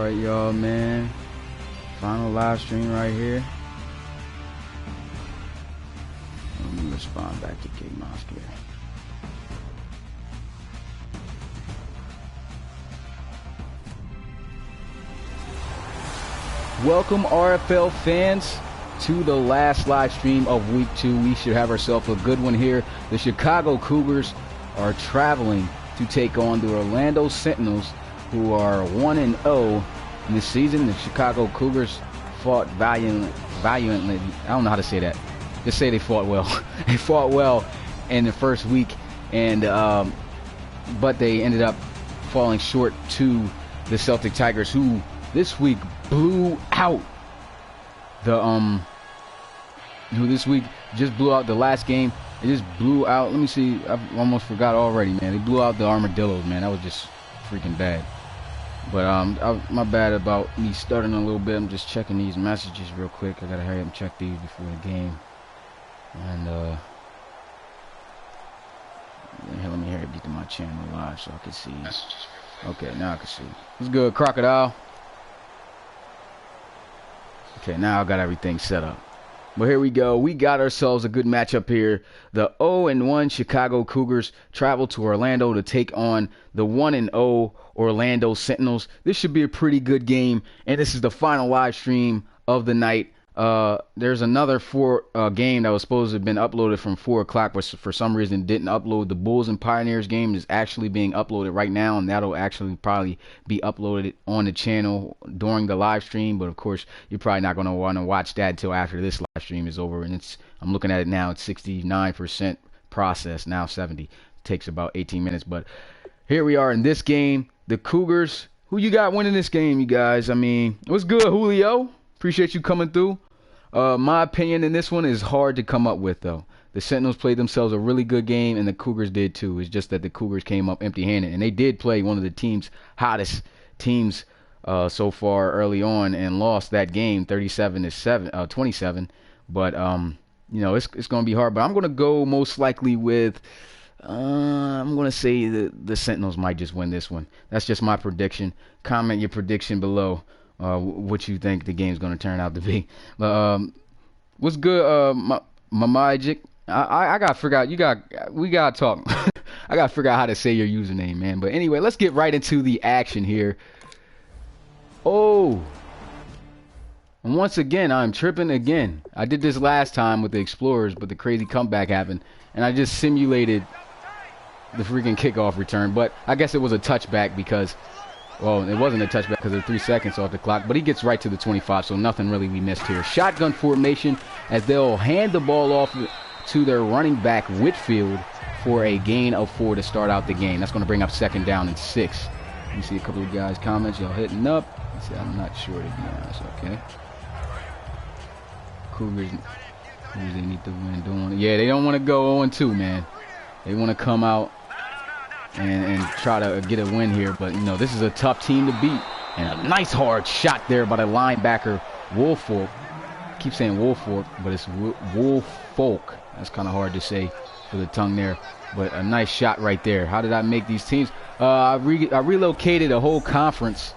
Alright, y'all, man. Final live stream right here. Let me respond back to King Mosque here. Welcome, RFL fans, to the last live stream of week 2. We should have ourselves a good one here. The Chicago Cougars are traveling to take on the Orlando Sentinels, who are 1-0 in this season. The Chicago Cougars fought valiantly. I don't know how to say that. Just say they fought well. They fought well in the first week, and but they ended up falling short to the Celtic Tigers, who this week blew out the who this week just blew out the last game. They just blew out. Let me see. I almost forgot already, man. They blew out the Armadillos, man. That was just freaking bad. But my bad about me stuttering a little bit. I'm just checking these messages real quick. I gotta hurry up and check these before the game. And let me hurry up get to my channel live so I can see. Okay, now I can see. What's good, Crocodile? Okay, now I got everything set up. But here we go. We got ourselves a good matchup here. The 0-1 Chicago Cougars travel to Orlando to take on the 1-0 Orlando Sentinels. This should be a pretty good game, and this is the final live stream of the night. There's another game that was supposed to have been uploaded from 4 o'clock, but for some reason didn't upload. The Bulls and Pioneers game is actually being uploaded right now, and that'll actually probably be uploaded on the channel during the live stream. But of course, you're probably not going to want to watch that until after this live stream is over. And I'm looking at it now, it's 69% processed, now 70. It takes about 18 minutes. But here we are in this game. The Cougars, who you got winning this game, you guys? I mean, what's good, Julio? Appreciate you coming through. My opinion in this one is hard to come up with, though. The Sentinels played themselves a really good game, and the Cougars did too. It's just that the Cougars came up empty-handed, and they did play one of the team's hottest teams so far early on, and lost that game 37-27. But you know, it's going to be hard. But I'm going to go most likely with. I'm going to say the Sentinels might just win this one. That's just my prediction. Comment your prediction below. What you think the game's going to turn out to be. But what's good, my Magic? I got to figure out. We got to talk. I got to figure out how to say your username, man. But anyway, let's get right into the action here. Oh. And once again, I'm tripping again. I did this last time with the Explorers, but the crazy comeback happened. And I just simulated the freaking kickoff return. But I guess it was a touchback because... Well, it wasn't a touchback because there's 3 seconds off the clock, but he gets right to the 25, so nothing really we missed here. Shotgun formation as they'll hand the ball off to their running back, Whitfield, for a gain of 4 to start out the game. That's going to bring up 2nd down and 6. You see a couple of guys' comments, y'all hitting up. See, I'm not sure, to be honest, okay. Cougars, they need to win. Yeah, they don't want to go 0-2, man. They want to come out and try to get a win here, but you know, this is a tough team to beat. And a nice hard shot there by the linebacker Woolfolk. I keep saying Woolfolk, but it's Woolfolk. That's kind of hard to say for the tongue there, but a nice shot right there. How did I make these teams? I relocated a whole conference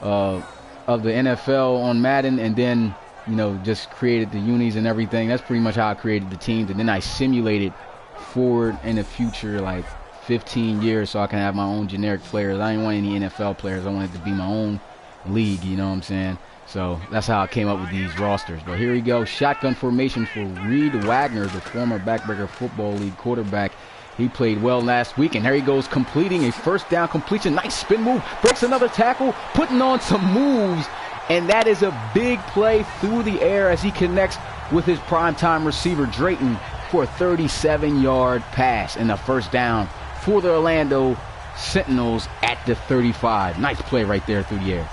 of the NFL on Madden, and then you know, just created the unis and everything. That's pretty much how I created the teams, and then I simulated forward in the future, like 15 years, so I can have my own generic players. I didn't want any NFL players. I wanted to be my own league, you know what I'm saying? So that's how I came up with these rosters. But here we go. Shotgun formation for Reed Wagner, the former Backbreaker Football League quarterback. He played well last week, and here he goes completing a first down completion. Nice spin move. Breaks another tackle, putting on some moves, and that is a big play through the air as he connects with his primetime receiver, Drayton, for a 37-yard pass and a first down for the Orlando Sentinels at the 35. Nice play right there through the air.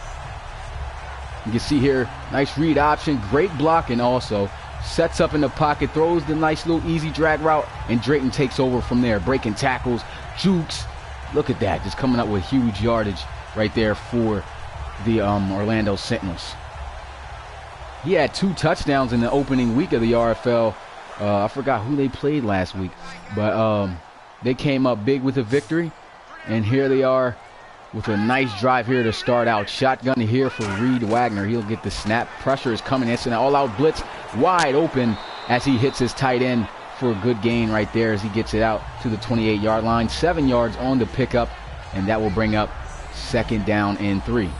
You can see here, nice read option, great blocking also. Sets up in the pocket, throws the nice little easy drag route, and Drayton takes over from there, breaking tackles, jukes. Look at that, just coming up with huge yardage right there for the Orlando Sentinels. He had 2 touchdowns in the opening week of the RFL. I forgot who they played last week, but they came up big with a victory, and here they are with a nice drive here to start out. Shotgun here for Reed Wagner. He'll get the snap. Pressure is coming. It's an all-out blitz, wide open as he hits his tight end for a good gain right there as he gets it out to the 28-yard line. 7 yards on the pickup, and that will bring up 2nd down and 3.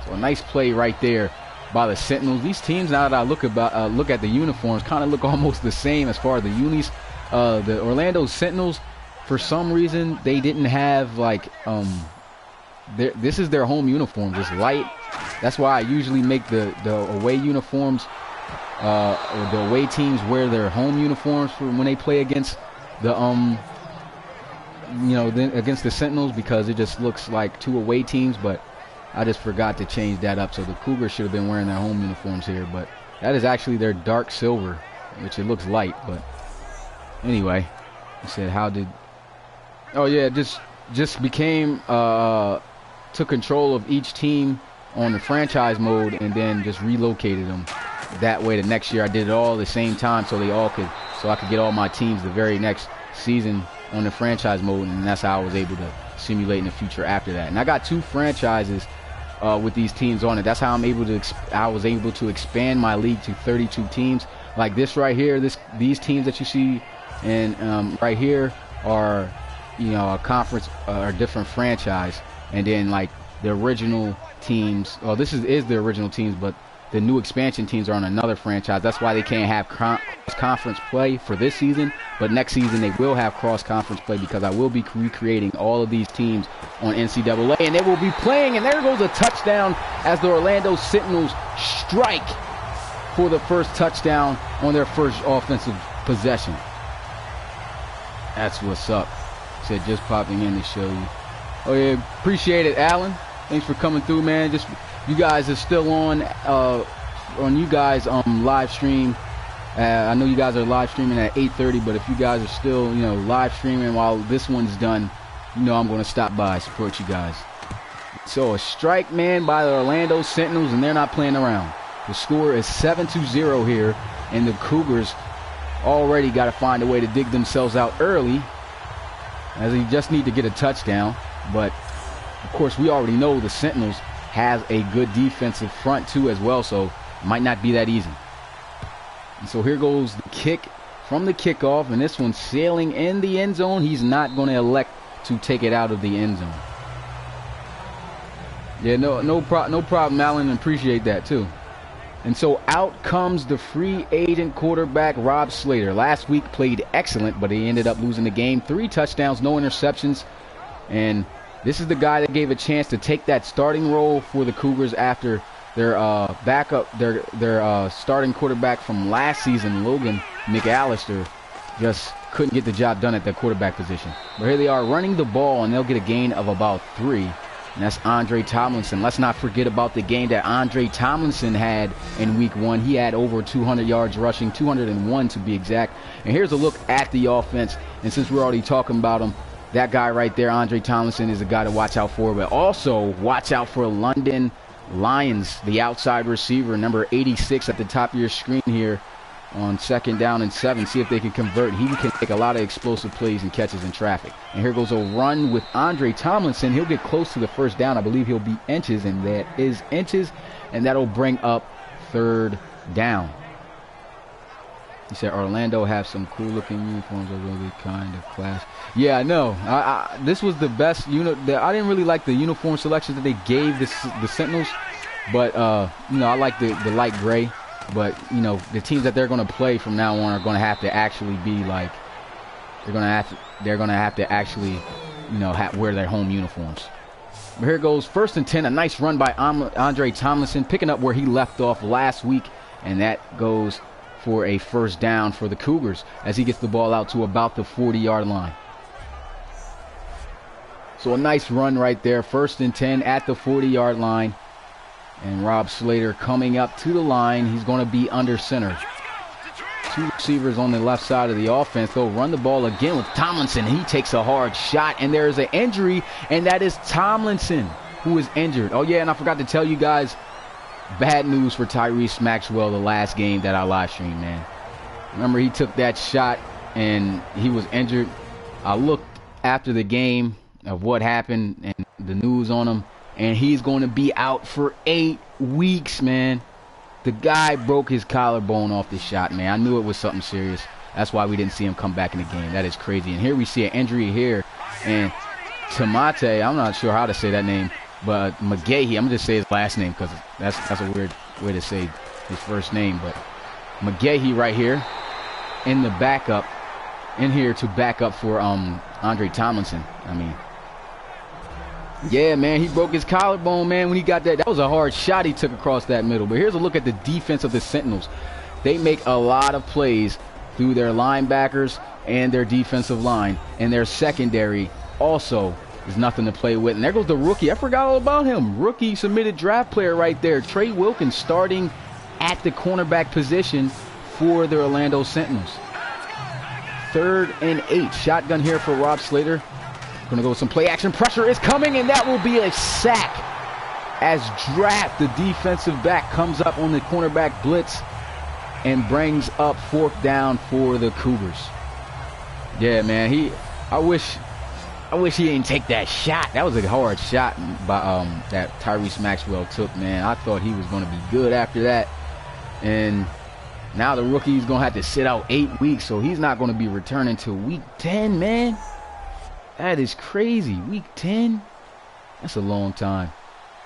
So a nice play right there by the Sentinels. These teams, now that I look at the uniforms, kind of look almost the same as far as the unis. The Orlando Sentinels, for some reason, they didn't have like this is their home uniforms. It's light. That's why I usually make the away uniforms, or the away teams wear their home uniforms for when they play against the against the Sentinels, because it just looks like 2 away teams. But I just forgot to change that up, so the Cougars should have been wearing their home uniforms here. But that is actually their dark silver, which it looks light. But anyway, I said, how did? Oh yeah, just became took control of each team on the franchise mode, and then just relocated them. That way, the next year I did it all at the same time, so I could get all my teams the very next season on the franchise mode, and that's how I was able to simulate in the future after that. And I got 2 franchises with these teams on it. That's how I was able to expand my league to 32 teams. Like this right here, these teams that you see, and right here are, a conference or different franchise, and then like the original teams. Well, this is the original teams, but the new expansion teams are on another franchise. That's why they can't have cross-conference play for this season, but next season they will have cross-conference play, because I will be recreating all of these teams on NCAA, and they will be playing. And there goes a touchdown as the Orlando Sentinels strike for the first touchdown on their first offensive possession. That's what's up. Said just popping in to show you. Oh yeah, appreciate it, Alan. Thanks for coming through, man. Just you guys are still on you guys live stream. I know you guys are live streaming at 8:30, but if you guys are still live streaming while this one's done, I'm going to stop by, support you guys. So a strike, man, by the Orlando Sentinels, and they're not playing around. The score is 7-0 here, and the Cougars already got to find a way to dig themselves out early, as they just need to get a touchdown. But of course, we already know the Sentinels has a good defensive front too as well, so it might not be that easy. And so here goes the kick from the kickoff, and this one's sailing in the end zone. He's not going to elect to take it out of the end zone. Yeah, no problem, Alan. Appreciate that too. And so out comes the free agent quarterback, Rob Slater. Last week played excellent, but he ended up losing the game. 3 touchdowns, no interceptions. And this is the guy that gave a chance to take that starting role for the Cougars after their their starting quarterback from last season, Logan McAllister, just couldn't get the job done at the quarterback position. But here they are running the ball, and they'll get a gain of about 3. And that's Andre Tomlinson. Let's not forget about the game that Andre Tomlinson had in week 1. He had over 200 yards rushing, 201 to be exact. And here's a look at the offense. And since we're already talking about him, that guy right there, Andre Tomlinson, is a guy to watch out for. But also watch out for London Lyons, the outside receiver, number 86 at the top of your screen here on 2nd down and 7. See if they can convert. He can make a lot of explosive plays and catches in traffic. And here goes a run with Andre Tomlinson. He'll get close to the first down. I believe he'll be inches, and that is inches, and that'll bring up 3rd down. He said Orlando have some cool looking uniforms, are really kind of class. Yeah, I know. This was the best I didn't really like the uniform selections that they gave the Sentinels, but I like the light gray. But the teams that they're going to play from now on are going to have to actually be like, they're going to have to actually wear their home uniforms. But here goes 1st and 10. A nice run by Andre Tomlinson, picking up where he left off last week, and that goes for a 1st down for the Cougars as he gets the ball out to about the 40-yard line. So a nice run right there, 1st and 10 at the 40-yard line. And Rob Slater coming up to the line. He's going to be under center. 2 receivers on the left side of the offense. They'll run the ball again with Tomlinson. He takes a hard shot, and there is an injury, and that is Tomlinson who is injured. Oh, yeah, and I forgot to tell you guys, bad news for Tyrese Maxwell the last game that I live streamed, man. Remember, he took that shot, and he was injured. I looked after the game of what happened, and the news on him, and he's going to be out for 8 weeks, man. The guy broke his collarbone off the shot, man. I knew it was something serious. That's why we didn't see him come back in the game. That is crazy. And here we see an injury here, and Tamate, I'm not sure how to say that name, but McGahee, I'm going to just say his last name because that's a weird way to say his first name, but McGahee right here in the backup, in here to back up for Andre Tomlinson. I mean, yeah, man, he broke his collarbone, man, when he got that. That was a hard shot he took across that middle. But here's a look at the defense of the Sentinels. They make a lot of plays through their linebackers and their defensive line, and their secondary also is nothing to play with. And there goes the rookie. I forgot all about him. Rookie submitted draft player right there. Trey Wilkins starting at the cornerback position for the Orlando Sentinels. 3rd and 8. Shotgun here for Rob Slater. Going to go with some play action. Pressure is coming, and that will be a sack as Draft, the defensive back, comes up on the cornerback blitz and brings up 4th down for the Cougars. Yeah, man, I wish he didn't take that shot. That was a hard shot by that Tyrese Maxwell took, man. I thought he was going to be good after that. And now the rookie's going to have to sit out 8 weeks, so he's not going to be returning till week 10, man. That is crazy. Week 10? That's a long time.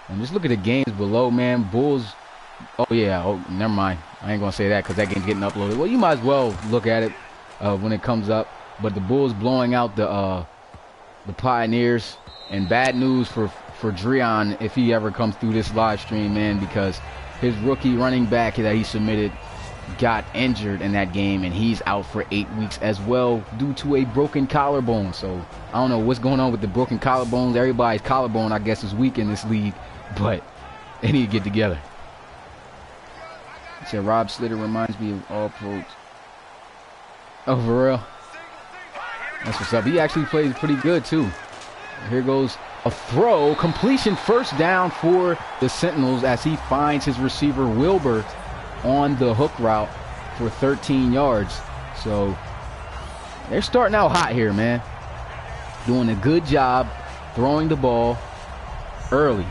And just look at the games below, man. Bulls. Oh, yeah. Oh, never mind. I ain't going to say that because that game's getting uploaded. Well, you might as well look at it when it comes up. But the Bulls blowing out the Pioneers. And bad news for Dreon if he ever comes through this live stream, man, because his rookie running back that he submitted got injured in that game, and he's out for 8 weeks as well due to a broken collarbone. So I don't know what's going on with the broken collarbones. Everybody's collarbone, I guess, is weak in this league, but they need to get together. He said Rob Slater reminds me of all pros. Oh, for real? That's what's up. He actually plays pretty good too. Here goes a throw, completion, 1st down for the Sentinels as he finds his receiver Wilbur on the hook route for 13 yards. So they're starting out hot here, man. Doing a good job throwing the ball early.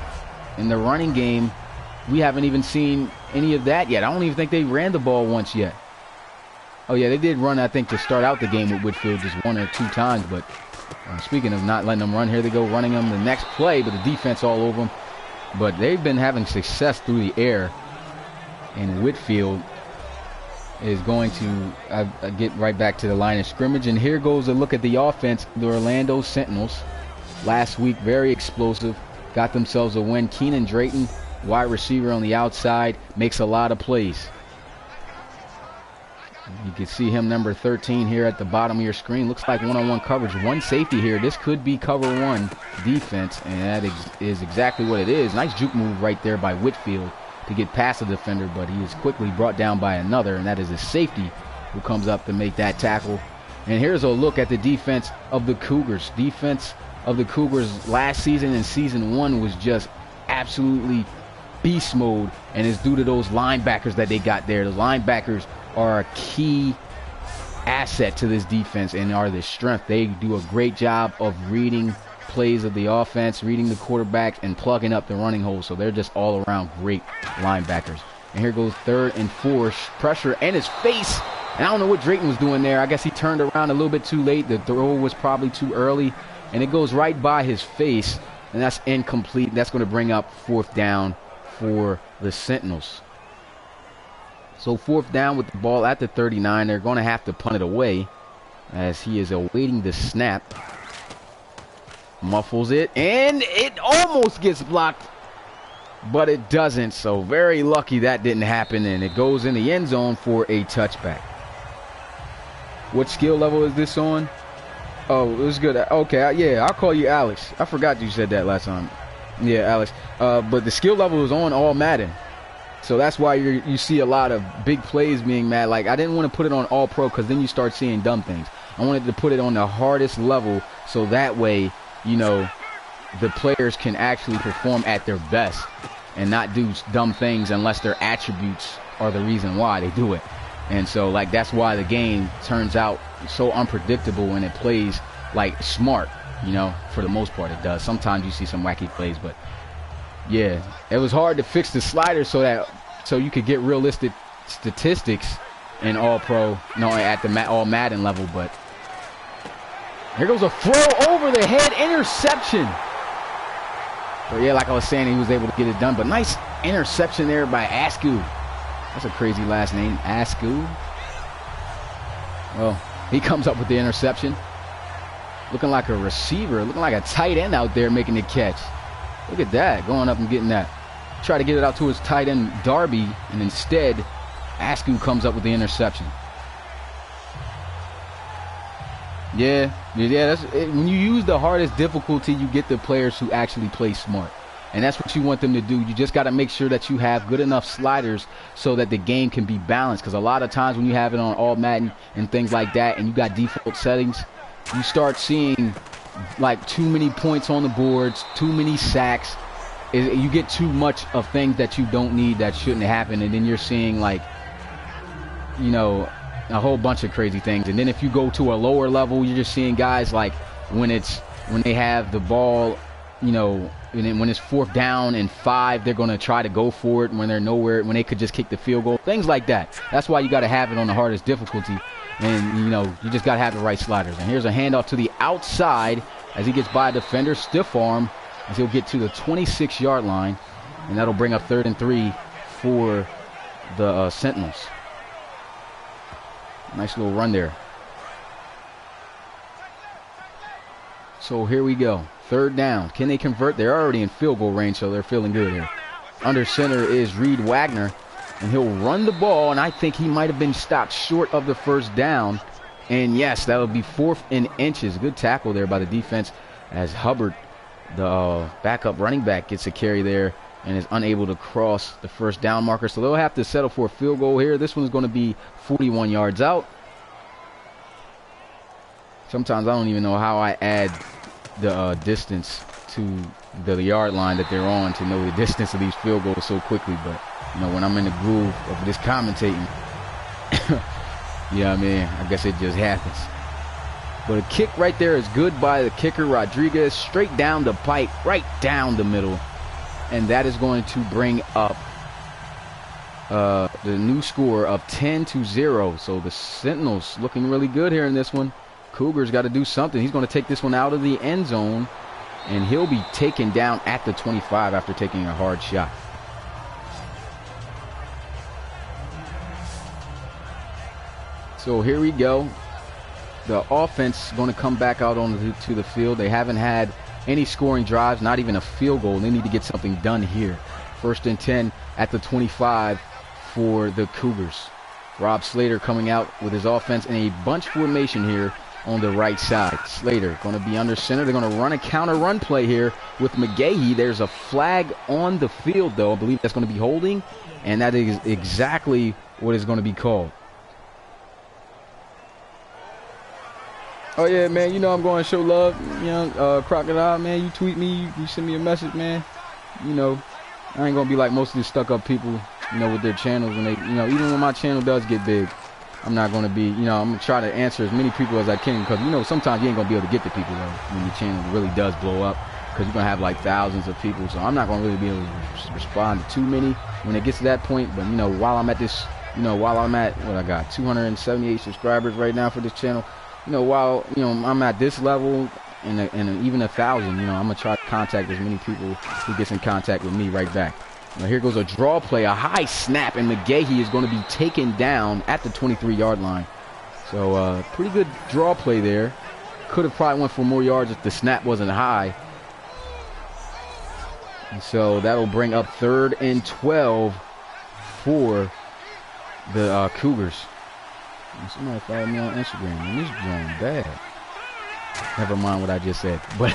In the running game, we haven't even seen any of that yet. I don't even think they ran the ball once yet. Oh, yeah, they did run, I think, to start out the game with Whitfield just 1 or 2 times. But speaking of not letting them run, here they go running them the next play, but the defense all over them. But they've been having success through the air. And Whitfield is going to get right back to the line of scrimmage. And here goes a look at the offense. The Orlando Sentinels last week, very explosive. Got themselves a win. Keenan Drayton, wide receiver on the outside, makes a lot of plays. You can see him, number 13, here at the bottom of your screen. Looks like one-on-one coverage. One safety here. This could be cover 1 defense, and that is exactly what it is. Nice juke move right there by Whitfield to get past the defender, but he is quickly brought down by another, and that is a safety who comes up to make that tackle. And here's a look at the defense of the Cougars. Defense of the Cougars last season and season 1 was just absolutely beast mode, and it's due to those linebackers that they got there. The linebackers are a key asset to this defense and are the strength. They do a great job of reading plays of the offense, reading the quarterback, and plugging up the running holes. So they're just all around great linebackers. And here goes 3rd and 4. Pressure and his face. And I don't know what Drayton was doing there. I guess he turned around a little bit too late. The throw was probably too early, and it goes right by his face, and that's incomplete. That's going to bring up 4th down for the Sentinels. So 4th down with the ball at the 39. They're going to have to punt it away as he is awaiting the snap. Muffles it, and it almost gets blocked, but it doesn't. So very lucky that didn't happen, and it goes in the end zone for a touchback. What skill level is this on? Oh, it was good. Okay, yeah, I'll call you Alex. I forgot you said that last time. Yeah, Alex. But the skill level is on all Madden. So that's why you see a lot of big plays being mad. Like, I didn't want to put it on all pro because then you start seeing dumb things. I wanted to put it on the hardest level so that way, you know, the players can actually perform at their best and not do dumb things unless their attributes are the reason why they do it. And so, like, that's why the game turns out so unpredictable when it plays, like, smart. You know, for the most part, it does. Sometimes you see some wacky plays, but yeah, it was hard to fix the slider so you could get realistic statistics in All-Pro, at the All Madden level. But here goes a throw over the head, interception. But yeah, like I was saying, he was able to get it done. But nice interception there by Askew. That's a crazy last name, Askew. Well, he comes up with the interception. Looking like a receiver, looking like a tight end out there making the catch. Look at that, going up and getting that. Try to get it out to his tight end, Darby, and instead, Askew comes up with the interception. Yeah, that's it. When you use the hardest difficulty, you get the players who actually play smart. And that's what you want them to do. You just got to make sure that you have good enough sliders so that the game can be balanced. Because a lot of times when you have it on All Madden and things like that, and you got default settings, you start seeing like too many points on the boards, too many sacks. You get too much of things that you don't need that shouldn't happen, and then you're seeing like, you know, a whole bunch of crazy things. And then if you go to a lower level, you're just seeing guys like when they have the ball, you know, and then when it's 4th down and 5, they're going to try to go for it when they're nowhere, when they could just kick the field goal, things like that. That's why you got to have it on the hardest difficulty. And, you know, you just got to have the right sliders. And here's a handoff to the outside as he gets by a defender, stiff arm, as he'll get to the 26-yard line. And that'll bring up 3rd and 3 for the Sentinels. Nice little run there. So here we go. 3rd down. Can they convert? They're already in field goal range, so they're feeling good here. Under center is Reed Wagner. And he'll run the ball, and I think he might have been stopped short of the 1st down. And yes, that would be 4th and inches. Good tackle there by the defense as Hubbard, the backup running back, gets a carry there and is unable to cross the 1st down marker. So they'll have to settle for a field goal here. This one's going to be 41 yards out. Sometimes I don't even know how I add the distance to the yard line that they're on to know the distance of these field goals so quickly, but you know, when I'm in the groove of this commentating, yeah, I mean, I guess it just happens. But a kick right there is good by the kicker, Rodriguez, straight down the pipe, right down the middle. And that is going to bring up the new score of 10-0. So the Sentinels looking really good here in this one. Cougars got to do something. He's going to take this one out of the end zone, and he'll be taken down at the 25 after taking a hard shot. So here we go. The offense going to come back out onto the field. They haven't had any scoring drives, not even a field goal. They need to get something done here. 1st and 10 at the 25 for the Cougars. Rob Slater coming out with his offense in a bunch formation here on the right side. Slater going to be under center. They're going to run a counter run play here with McGahee. There's a flag on the field, though. I believe that's going to be holding, and that is exactly what is going to be called. Oh, yeah, man, you know I'm going to show love. You know, Crocodile, man, you tweet me, you send me a message, man. You know, I ain't going to be like most of these stuck-up people, you know, with their channels. When they, you know, even when my channel does get big, I'm not going to be, you know, I'm going to try to answer as many people as I can. Because, you know, sometimes you ain't going to be able to get to people, though, when your channel really does blow up. Because you're going to have, like, thousands of people. So I'm not going to really be able to respond to too many when it gets to that point. But, you know, while I'm at this, you know, while I'm at, what I got, 278 subscribers right now for this channel. You know, while, you know, I'm at this level and even 1,000, you know, I'm going to try to contact as many people who gets in contact with me right back. Now here goes a draw play, a high snap, and McGahee is going to be taken down at the 23-yard line. So pretty good draw play there. Could have probably went for more yards if the snap wasn't high. And so that'll bring up 3rd and 12 for the Cougars. Somebody follow me on Instagram, and this is going bad. Never mind what I just said. But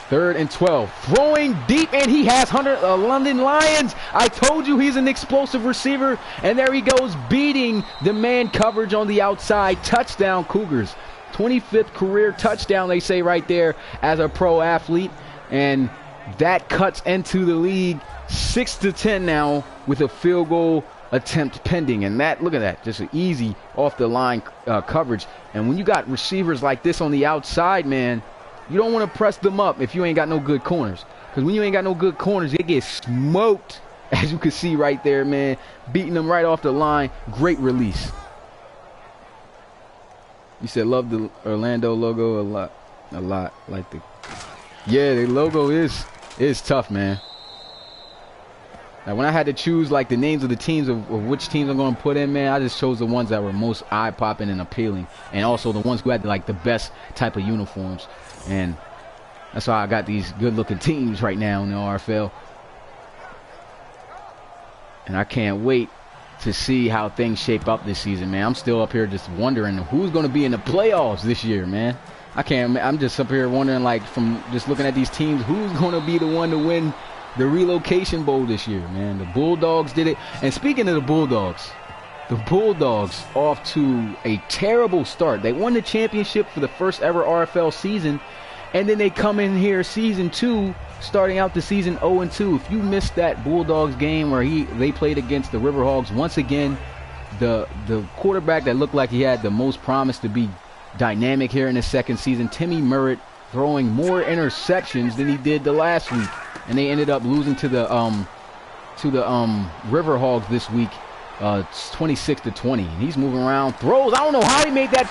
3rd and 12. Throwing deep, and he has London Lions. I told you he's an explosive receiver. And there he goes, beating the man coverage on the outside. Touchdown, Cougars. 25th career touchdown, they say right there, as a pro athlete. And that cuts into the league 6-10 now with a field goal attempt pending. And that, look at that, just an easy off the line coverage. And when you got receivers like this on the outside, man, You don't want to press them up if you ain't got no good corners. Because when you ain't got no good corners, they get smoked. As you can see right there, man. Beating them right off the line. Great release. You said love the Orlando logo a lot. A lot. Like the... Yeah, the logo is tough, man. Now, when I had to choose like the names of the teams of which teams I'm going to put in, man, I just chose the ones that were most eye-popping and appealing, and also the ones who had like the best type of uniforms. And that's why I got these good-looking teams right now in the RFL. And I can't wait to see how things shape up this season, man. I'm still up here just wondering who's going to be in the playoffs this year, man. I'm just up here wondering, like, from just looking at these teams, who's going to be the one to win the Relocation Bowl this year, man. The Bulldogs did it. And speaking of the Bulldogs off to a terrible start. They won the championship for the first ever RFL season, and then they come in here season 2, starting out the season 0-2. If you missed that Bulldogs game where they played against the Riverhogs, once again, the quarterback that looked like he had the most promise to be dynamic here in his second season, Timmy Merritt, throwing more interceptions than he did the last week. And they ended up losing to the Riverhogs this week, 26-20. He's moving around, throws. I don't know how he made that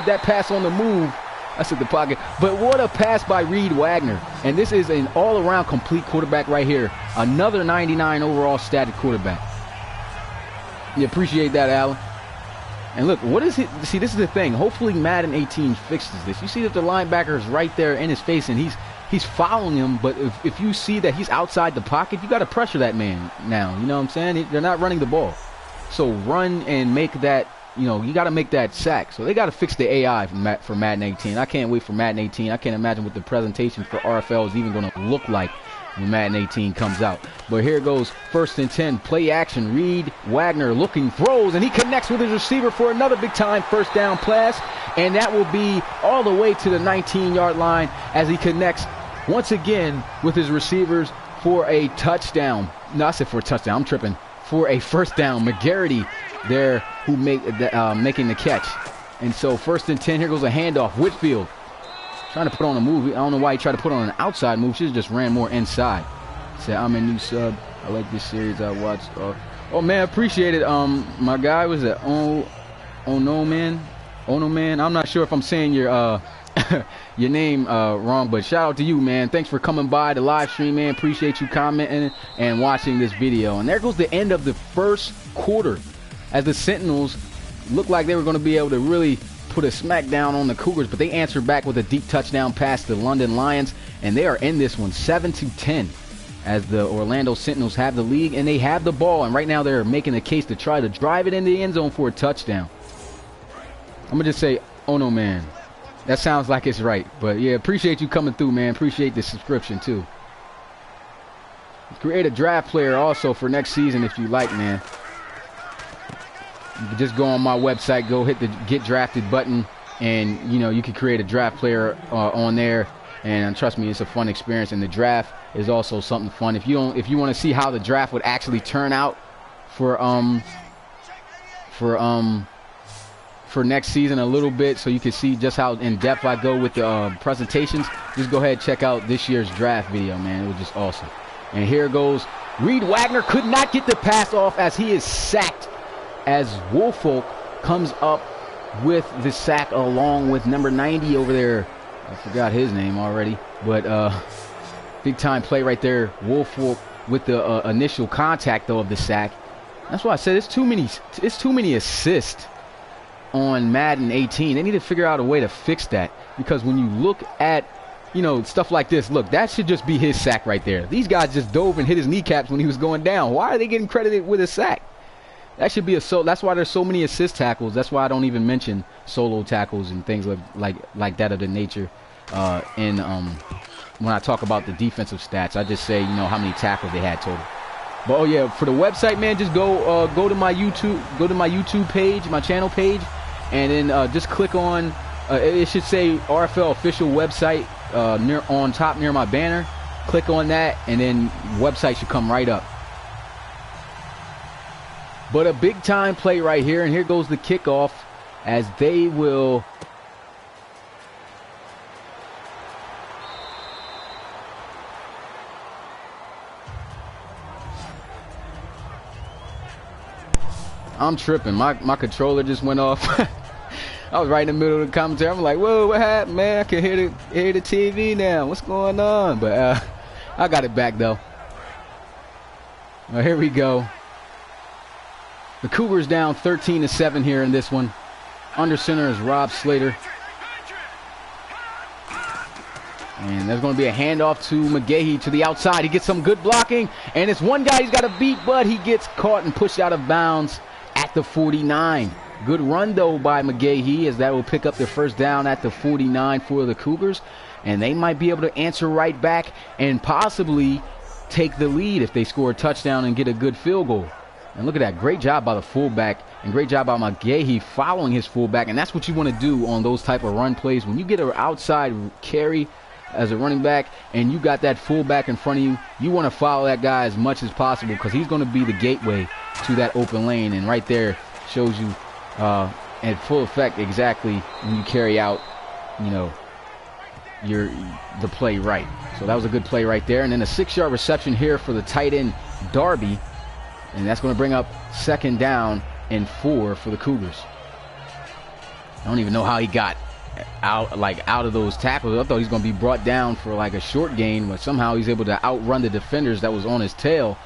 that pass on the move. I said the pocket, but what a pass by Reed Wagner. And this is an all-around complete quarterback right here. Another 99 overall static quarterback. You appreciate that, Alan. And look, what is it? See, this is the thing. Hopefully Madden 18 fixes this. You see that the linebacker is right there in his face, and he's following him. But if you see that he's outside the pocket, you got to pressure that man now. You know what I'm saying? They're not running the ball. So run and make that, you got to make that sack. So they got to fix the AI for Madden 18. I can't wait for Madden 18. I can't imagine what the presentation for RFL is even going to look like when Madden 18 comes out. But here goes 1st and 10, play action. Reed Wagner looking, throws, and he connects with his receiver for another big time first down pass. And that will be all the way to the 19-yard line as he connects once again with his receivers for a touchdown. No, I said for a touchdown. I'm tripping. For a first down. McGarity there who making the catch. And so 1st and 10, here goes a handoff. Whitfield trying to put on a move. I don't know why he tried to put on an outside move. Should have just ran more inside. Said, I'm a new sub. I like this series. I watched. Oh, man, appreciate it. My guy was at no man. I'm not sure if I'm saying your your name wrong, but shout out to you, man. Thanks for coming by the live stream, man. Appreciate you commenting and watching this video. And there goes the end of the first quarter as the Sentinels looked like they were going to be able to really put a smackdown on the Cougars, but they answered back with a deep touchdown pass to the London Lions, and they are in this one 7-10 as the Orlando Sentinels have the lead and they have the ball, and right now they're making a case to try to drive it in the end zone for a touchdown. I'm gonna just say, oh no, man. That sounds like it's right, but yeah, appreciate you coming through, man. Appreciate the subscription too. Create a draft player also for next season if you like, man. You can just go on my website, go hit the get drafted button, and you can create a draft player on there. And trust me, it's a fun experience. And the draft is also something fun. If you want to see how the draft would actually turn out for next season a little bit, so you can see just how in depth I go with the presentations, just go ahead and check out this year's draft video, man. It was just awesome. And here goes Reed Wagner, could not get the pass off as he is sacked, as Woolfolk comes up with the sack along with number 90 over there. I forgot his name already, but big time play right there. Woolfolk with the initial contact though of the sack. That's why I said it's too many assists on Madden 18. They need to figure out a way to fix that, because when you look at stuff like this, look, that should just be his sack right there. These guys just dove and hit his kneecaps when he was going down. Why are they getting credited with a sack? That should be that's why there's so many assist tackles. That's why I don't even mention solo tackles and things like that of the nature. When I talk about the defensive stats, I just say how many tackles they had total. But oh yeah, for the website, man, just go to my YouTube page, my channel page, and then just click on it should say RFL official website on top near my banner. Click on that, and then website should come right up. But a big time play right here, and here goes the kickoff as they will I'm tripping. My controller just went off. I was right in the middle of the commentary. I'm like, whoa, what happened, man? I can hear the TV now. What's going on? But I got it back, though. Well, here we go. The Cougars down 13-7 here in this one. Under center is Rob Slater. And there's going to be a handoff to McGahee to the outside. He gets some good blocking. And it's one guy he's got to beat, but he gets caught and pushed out of bounds at the 49. Good run, though, by McGahee, as that will pick up the first down at the 49 for the Cougars. And they might be able to answer right back and possibly take the lead if they score a touchdown and get a good field goal. And look at that. Great job by the fullback and great job by McGahee following his fullback. And that's what you want to do on those type of run plays. When you get an outside carry as a running back and you got that fullback in front of you, you want to follow that guy as much as possible because he's going to be the gateway to that open lane. And right there shows you at full effect exactly when you carry out, you know, the play right. So that was a good play right there. And then a 6-yard reception here for the tight end Darby. And that's going to bring up 2nd down and 4 for the Cougars. I don't even know how he got out of those tackles. I thought he was going to be brought down for like a short gain, but somehow he's able to outrun the defenders that was on his tail.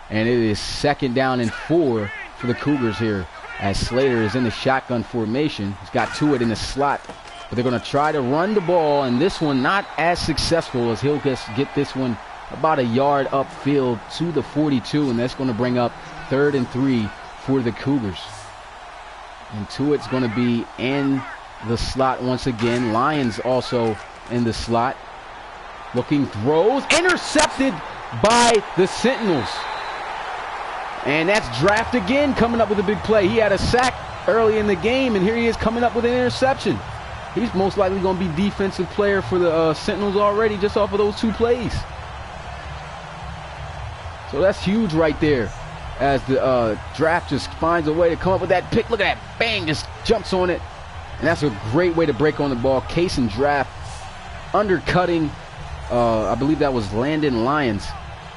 And it is 2nd down and 4 for the Cougars here as Slater is in the shotgun formation. He's got Tuitt in the slot, but they're going to try to run the ball, and this one not as successful as he'll just get this one about a yard upfield to the 42, and that's going to bring up 3rd and 3 for the Cougars. And Tuitt's going to be in the slot once again. Lyons also in the slot. Looking, throws, intercepted by the Sentinels. And that's Draft again coming up with a big play. He had a sack early in the game, and here he is coming up with an interception. He's most likely going to be defensive player for the Sentinels already just off of those 2 plays. So that's huge right there as the Draft just finds a way to come up with that pick. Look at that. Bang, just jumps on it. And that's a great way to break on the ball. Case and Draft undercutting, I believe that was Landon Lyons,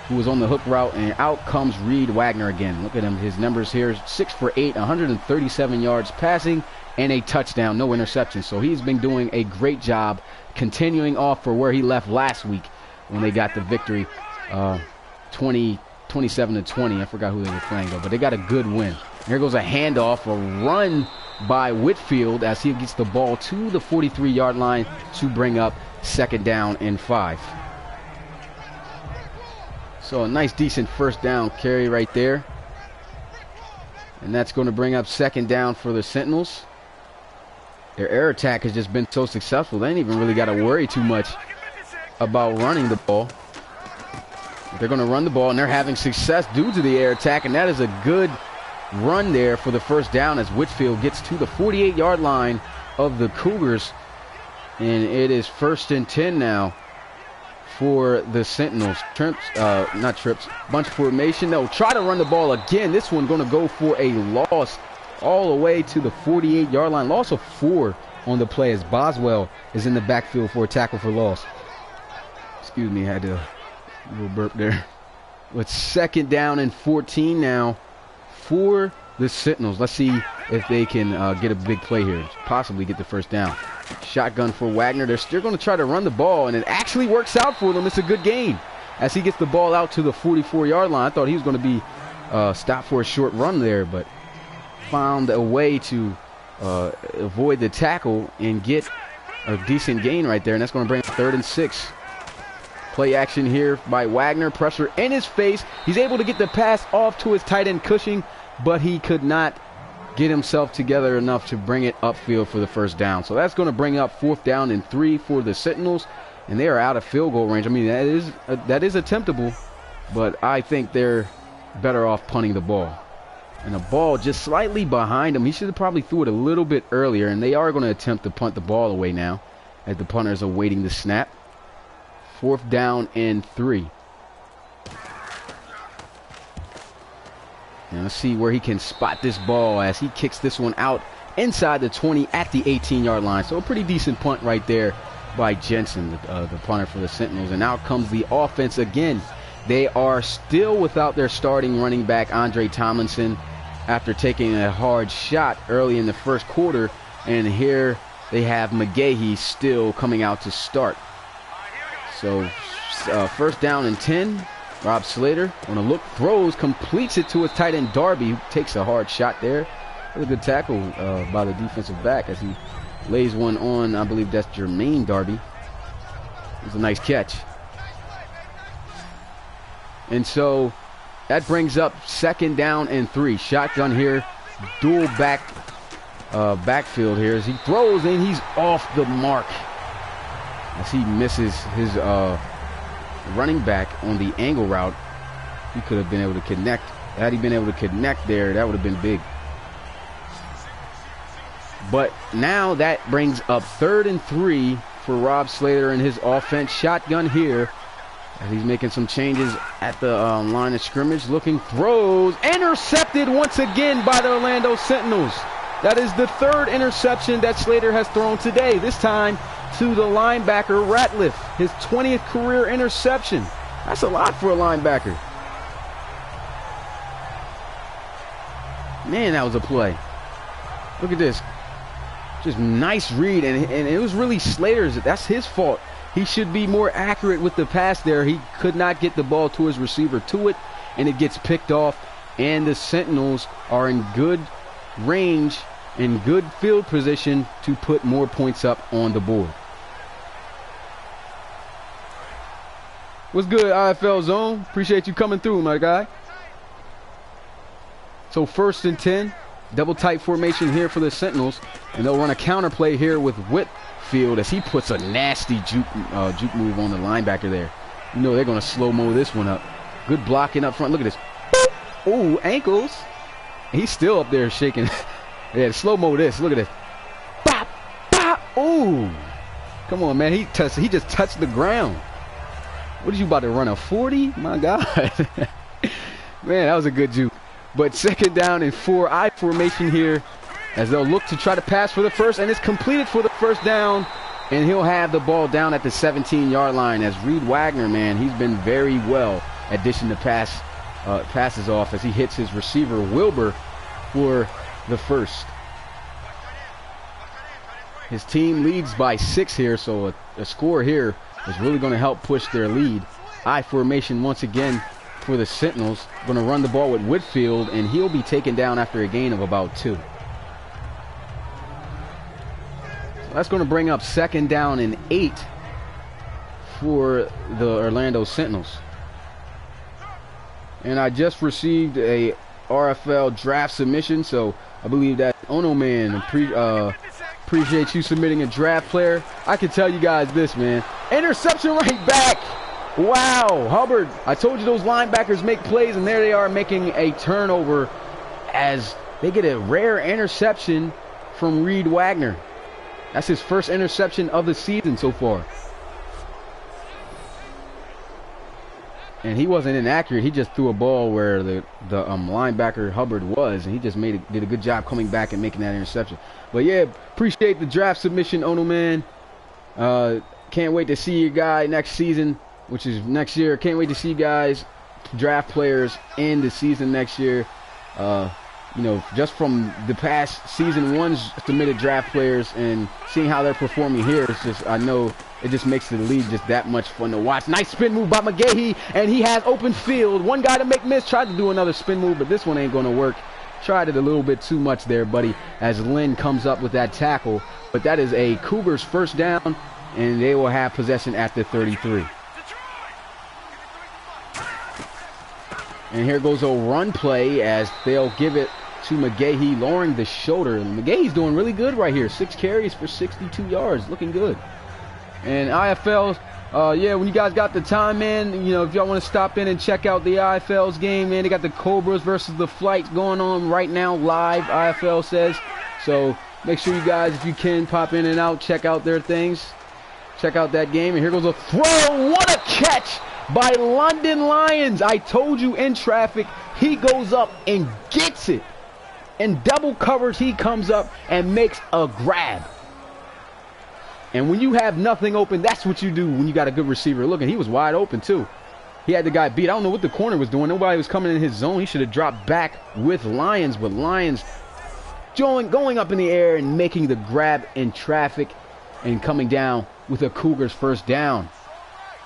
who was on the hook route, and out comes Reed Wagner again. Look at him. His numbers here, 6 for 8, 137 yards passing, and a touchdown, no interception. So he's been doing a great job continuing off for where he left last week when they got the victory, 27-20. I forgot who they were playing, though, but they got a good win. Here goes a handoff, a run by Whitfield as he gets the ball to the 43-yard line to bring up 2nd down and 5. So a nice, decent first down carry right there. And that's going to bring up 2nd down for the Sentinels. Their air attack has just been so successful, they ain't even really got to worry too much about running the ball. They're going to run the ball, and they're having success due to the air attack, and that is a good run there for the first down as Whitfield gets to the 48-yard line of the Cougars. And it is 1st and 10 now for the Sentinels. Bunch formation. They'll try to run the ball again. This one going to go for a loss all the way to the 48-yard line. Loss of 4 on the play as Boswell is in the backfield for a tackle for loss. Excuse me, I had a little burp there. It's 2nd down and 14 now for the Sentinels. Let's see if they can get a big play here, possibly get the first down. Shotgun for Wagner. They're still going to try to run the ball, and it actually works out for them. It's a good gain as he gets the ball out to the 44-yard line. I thought he was going to be stopped for a short run there, but found a way to avoid the tackle and get a decent gain right there, and that's going to bring up 3rd and 6. Play action here by Wagner. Pressure in his face. He's able to get the pass off to his tight end Cushing, but he could not get himself together enough to bring it upfield for the first down. So that's going to bring up 4th down and 3 for the Sentinels, and they are out of field goal range. I mean, that is attemptable, but I think they're better off punting the ball. And the ball just slightly behind him. He should have probably threw it a little bit earlier, and they are going to attempt to punt the ball away now as the punters are waiting the snap. 4th down and 3. And let's see where he can spot this ball as he kicks this one out inside the 20 at the 18-yard line. So a pretty decent punt right there by Jensen, the punter for the Sentinels. And out comes the offense again. They are still without their starting running back, Andre Tomlinson. after taking a hard shot early in the first quarter. And here they have McGahee still coming out to start. So first down and 10. Rob Slater on a look, throws, completes it to his tight end Darby, who takes a hard shot there. That's a good tackle by the defensive back as he lays one on. I believe that's Jermaine Darby. It's a nice catch. And so that brings up second down and 3. Shotgun here, dual backfield here as he throws, and he's off the mark as he misses his running back on the angle route. He could have been able to connect. Had he been able to connect there, that would have been big. But now that brings up 3rd and 3 for Rob Slater and his offense. Shotgun here as he's making some changes at the line of scrimmage. Looking, throws, intercepted once again by the Orlando Sentinels. That is the 3rd interception that Slater has thrown today. This time to the linebacker Ratliff, his 20th career interception. That's a lot for a linebacker. Man, that was a play. Look at this. Just nice read, and it was really Slater's. That's his fault. He should be more accurate with the pass there. He could not get the ball to his receiver to it, and it gets picked off, and the Sentinels are in good range, in good field position to put more points up on the board. What's good, IFL Zone? Appreciate you coming through, my guy. So 1st and 10. Double tight formation here for the Sentinels, and they'll run a counter play here with Whitfield as he puts a nasty juke move on the linebacker there. You know they're going to slow-mo this one up. Good blocking up front. Look at this. Oh, ankles. He's still up there shaking. Yeah, slow-mo this. Look at this. Bop, bop. Oh, come on, man. He just touched the ground. What are you about to run, a 40? My God. Man, that was a good juke. But 2nd down and 4, I formation here as they'll look to try to pass for the first, and it's completed for the first down, and he'll have the ball down at the 17-yard line as Reed Wagner, man, he's been very well at dishing the passes off as he hits his receiver Wilbur for the first. His team leads by 6 here, so a score here is really going to help push their lead. I formation once again for the Sentinels. Going to run the ball with Whitfield, and he'll be taken down after a gain of about 2. So that's going to bring up 2nd down and 8 for the Orlando Sentinels. And I just received a RFL draft submission, so I believe that Ono Man, appreciate you submitting a draft player. I can tell you guys this, man. Interception right back. Wow, Hubbard, I told you those linebackers make plays, and there they are making a turnover as they get a rare interception from Reed Wagner. That's his first interception of the season so far. And he wasn't inaccurate. He just threw a ball where the linebacker Hubbard was, and he just did a good job coming back and making that interception. But yeah, appreciate the draft submission, Ono Man. Can't wait to see you guy next season, which is next year. Can't wait to see you guys draft players in the season next year. You know, just from the past season one's submitted draft players and seeing how they're performing here, it's just, I know it just makes the league just that much fun to watch. Nice spin move by McGahee, and he has open field. One guy to make miss, tried to do another spin move, but this one ain't going to work. Tried it a little bit too much there, buddy, as Lynn comes up with that tackle. But that is a Cougars first down, and they will have possession at the 33. And here goes a run play as they'll give it to McGahee, lowering the shoulder. And McGahee's doing really good right here. 6 carries for 62 yards. Looking good. And IFL, yeah, when you guys got the time, man, you know, if y'all want to stop in and check out the IFL's game, man, they got the Cobras versus the Flights going on right now, live, IFL says. So make sure you guys, if you can, pop in and out, check out their things. Check out that game. And here goes a throw. What a catch by London Lions. I told you, in traffic, he goes up and gets it. In double coverage, he comes up and makes a grab. And when you have nothing open, that's what you do when you got a good receiver. Look, and he was wide open too. He had the guy beat. I don't know what the corner was doing. Nobody was coming in his zone. He should have dropped back with Lions, but Lions going up in the air and making the grab in traffic and coming down with a Cougars first down.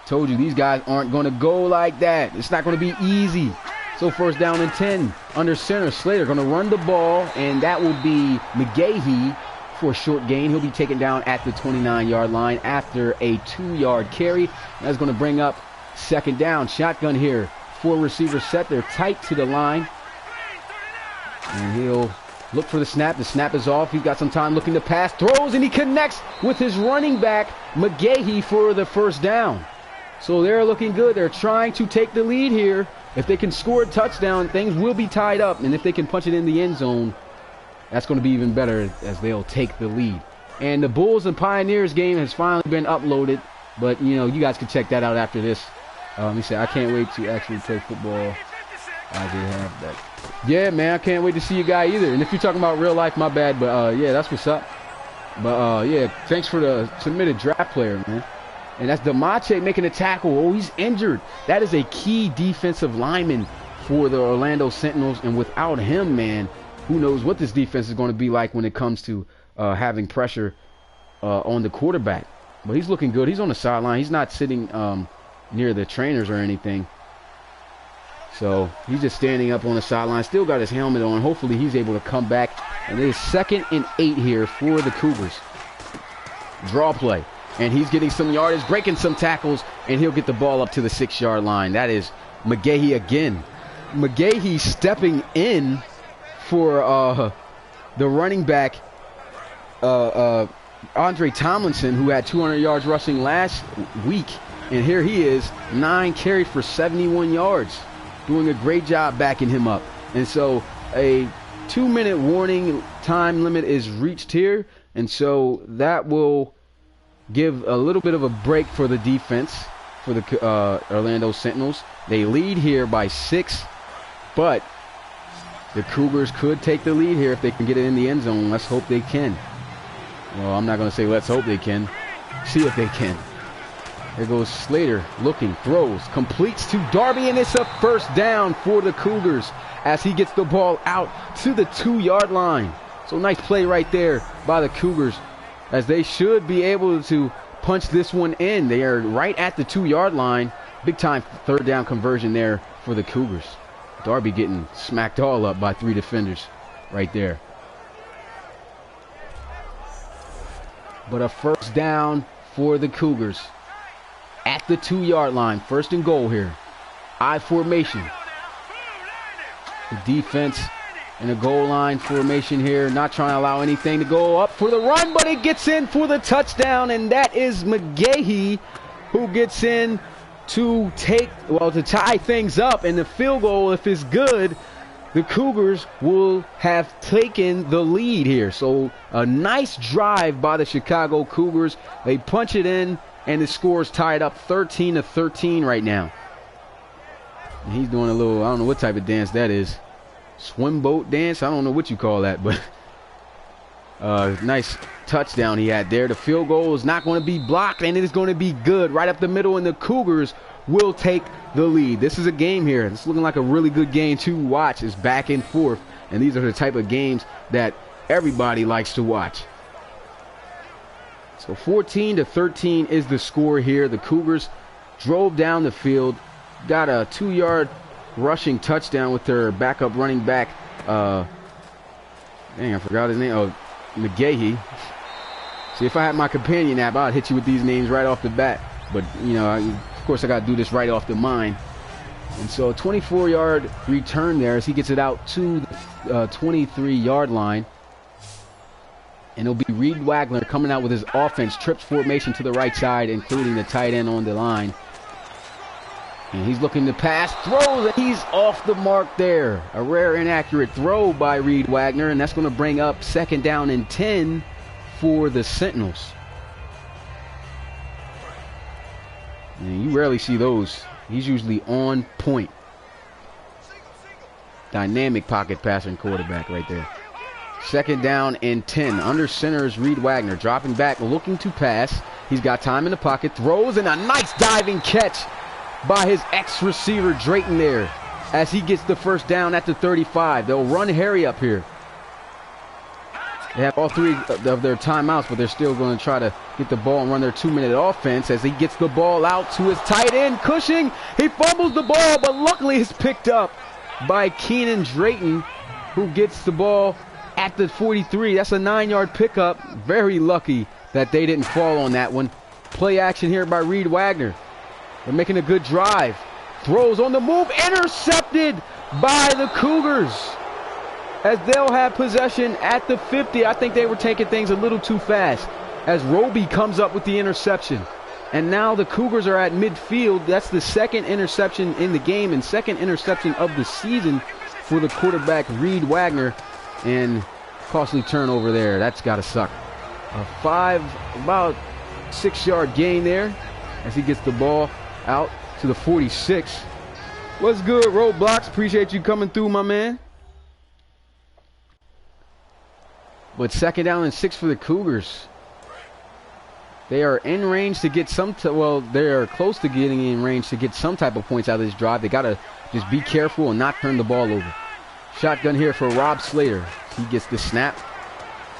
Told you these guys aren't going to go like that. It's not going to be easy. So first down and 10 under center. Slater going to run the ball, and that will be McGahee for a short gain. He'll be taken down at the 29-yard line after a 2-yard carry. That's going to bring up second down. Shotgun here. 4 receivers set. They're tight to the line. And he'll look for the snap. The snap is off. He's got some time looking to pass. Throws, and he connects with his running back, McGahee, for the first down. So they're looking good. They're trying to take the lead here. If they can score a touchdown, things will be tied up. And if they can punch it in the end zone, that's going to be even better as they'll take the lead. And the Bulls and Pioneers game has finally been uploaded. But, you know, you guys can check that out after this. Let me say, I can't wait to actually play football. I did have that. Yeah, man, I can't wait to see you guy either. And if you're talking about real life, my bad. But, yeah, that's what's up. But, yeah, thanks for the submitted draft player, man. And that's Damache making a tackle. Oh, he's injured. That is a key defensive lineman for the Orlando Sentinels. And without him, man, who knows what this defense is going to be like when it comes to having pressure on the quarterback. But he's looking good. He's on the sideline. He's not sitting near the trainers or anything. So he's just standing up on the sideline. Still got his helmet on. Hopefully he's able to come back. And it is 2nd and 8 here for the Cougars. Draw play. And he's getting some yardage, breaking some tackles, and he'll get the ball up to the 6-yard line. That is McGahee again. McGahee stepping in for the running back, Andre Tomlinson, who had 200 yards rushing last week. And here he is, 9 carries for 71 yards. Doing a great job backing him up. And so a 2-minute warning time limit is reached here. And so that will give a little bit of a break for the defense for the Orlando Sentinels. They lead here by 6, but the Cougars could take the lead here if they can get it in the end zone. Let's hope they can. Well, I'm not going to say let's hope they can. See if they can. There goes Slater, looking, throws, completes to Darby, and it's a first down for the Cougars as he gets the ball out to the 2-yard line. So nice play right there by the Cougars, as they should be able to punch this one in. They are right at the 2-yard line. Big time third down conversion there for the Cougars. Darby getting smacked all up by 3 defenders right there. But a first down for the Cougars at the 2-yard line. 1st and goal here. I formation. The defense in a goal line formation here, not trying to allow anything to go up for the run, but it gets in for the touchdown, and that is McGahee who gets in to tie things up. And the field goal, if it's good, the Cougars will have taken the lead here. So a nice drive by the Chicago Cougars. They punch it in, and the score is tied up 13-13 right now. And he's doing a little, I don't know what type of dance that is. Swim boat dance? I don't know what you call that, but nice touchdown he had there. The field goal is not going to be blocked, and it is going to be good right up the middle, and the Cougars will take the lead. This is a game here. It's looking like a really good game to watch. It's back and forth, and these are the type of games that everybody likes to watch. So 14-13 is the score here. The Cougars drove down the field, got a 2-yard rushing touchdown with their backup running back. Dang, I forgot his name. Oh, McGahee. See, if I had my companion app, I'd hit you with these names right off the bat. But, you know, of course, I got to do this right off the mind. And so a 24-yard return there as he gets it out to the 23-yard line. And it'll be Reed Wagner coming out with his offense. Trips formation to the right side, including the tight end on the line. And he's looking to pass, throws, and he's off the mark there. A rare inaccurate throw by Reed Wagner, and that's going to bring up 2nd down and 10 for the Sentinels. And you rarely see those. He's usually on point. Dynamic pocket passing quarterback right there. 2nd down and 10. Under center is Reed Wagner, dropping back, looking to pass. He's got time in the pocket, throws, and a nice diving catch by his ex-receiver Drayton there as he gets the first down at the 35. They'll run Harry up here. They have all 3 of their timeouts, but they're still going to try to get the ball and run their 2-minute offense as he gets the ball out to his tight end, Cushing. He fumbles the ball, but luckily it's picked up by Keenan Drayton, who gets the ball at the 43. That's a 9-yard pickup. Very lucky that they didn't fall on that one. Play action here by Reed Wagner. They're making a good drive. Throws on the move, intercepted by the Cougars, as they'll have possession at the 50. I think they were taking things a little too fast as Roby comes up with the interception. And now the Cougars are at midfield. That's the 2nd interception in the game and 2nd interception of the season for the quarterback, Reed Wagner. And costly turnover there. That's got to suck. About 6-yard gain there as he gets the ball out to the 46. What's good, Roadblocks? Appreciate you coming through, my man. But 2nd down and 6 for the Cougars. They are in range to get they are close to getting in range to get some type of points out of this drive. They got to just be careful and not turn the ball over. Shotgun here for Rob Slater. He gets the snap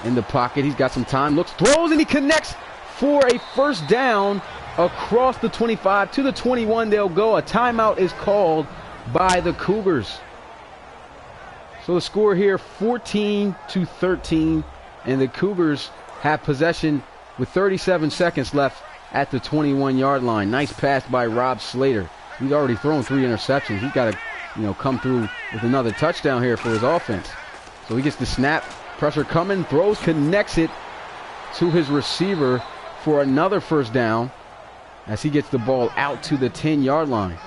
in the pocket. He's got some time. Looks, throws, and he connects for a first down across the 25 to the 21. They'll go. A timeout is called by the Cougars. So the score here, 14-13, and the Cougars have possession with 37 seconds left at the 21-yard line. Nice pass by Rob Slater. He's already thrown 3 interceptions. He's got to, come through with another touchdown here for his offense. So he gets the snap, pressure coming, throws, connects it to his receiver for another first down as he gets the ball out to the 10-yard line.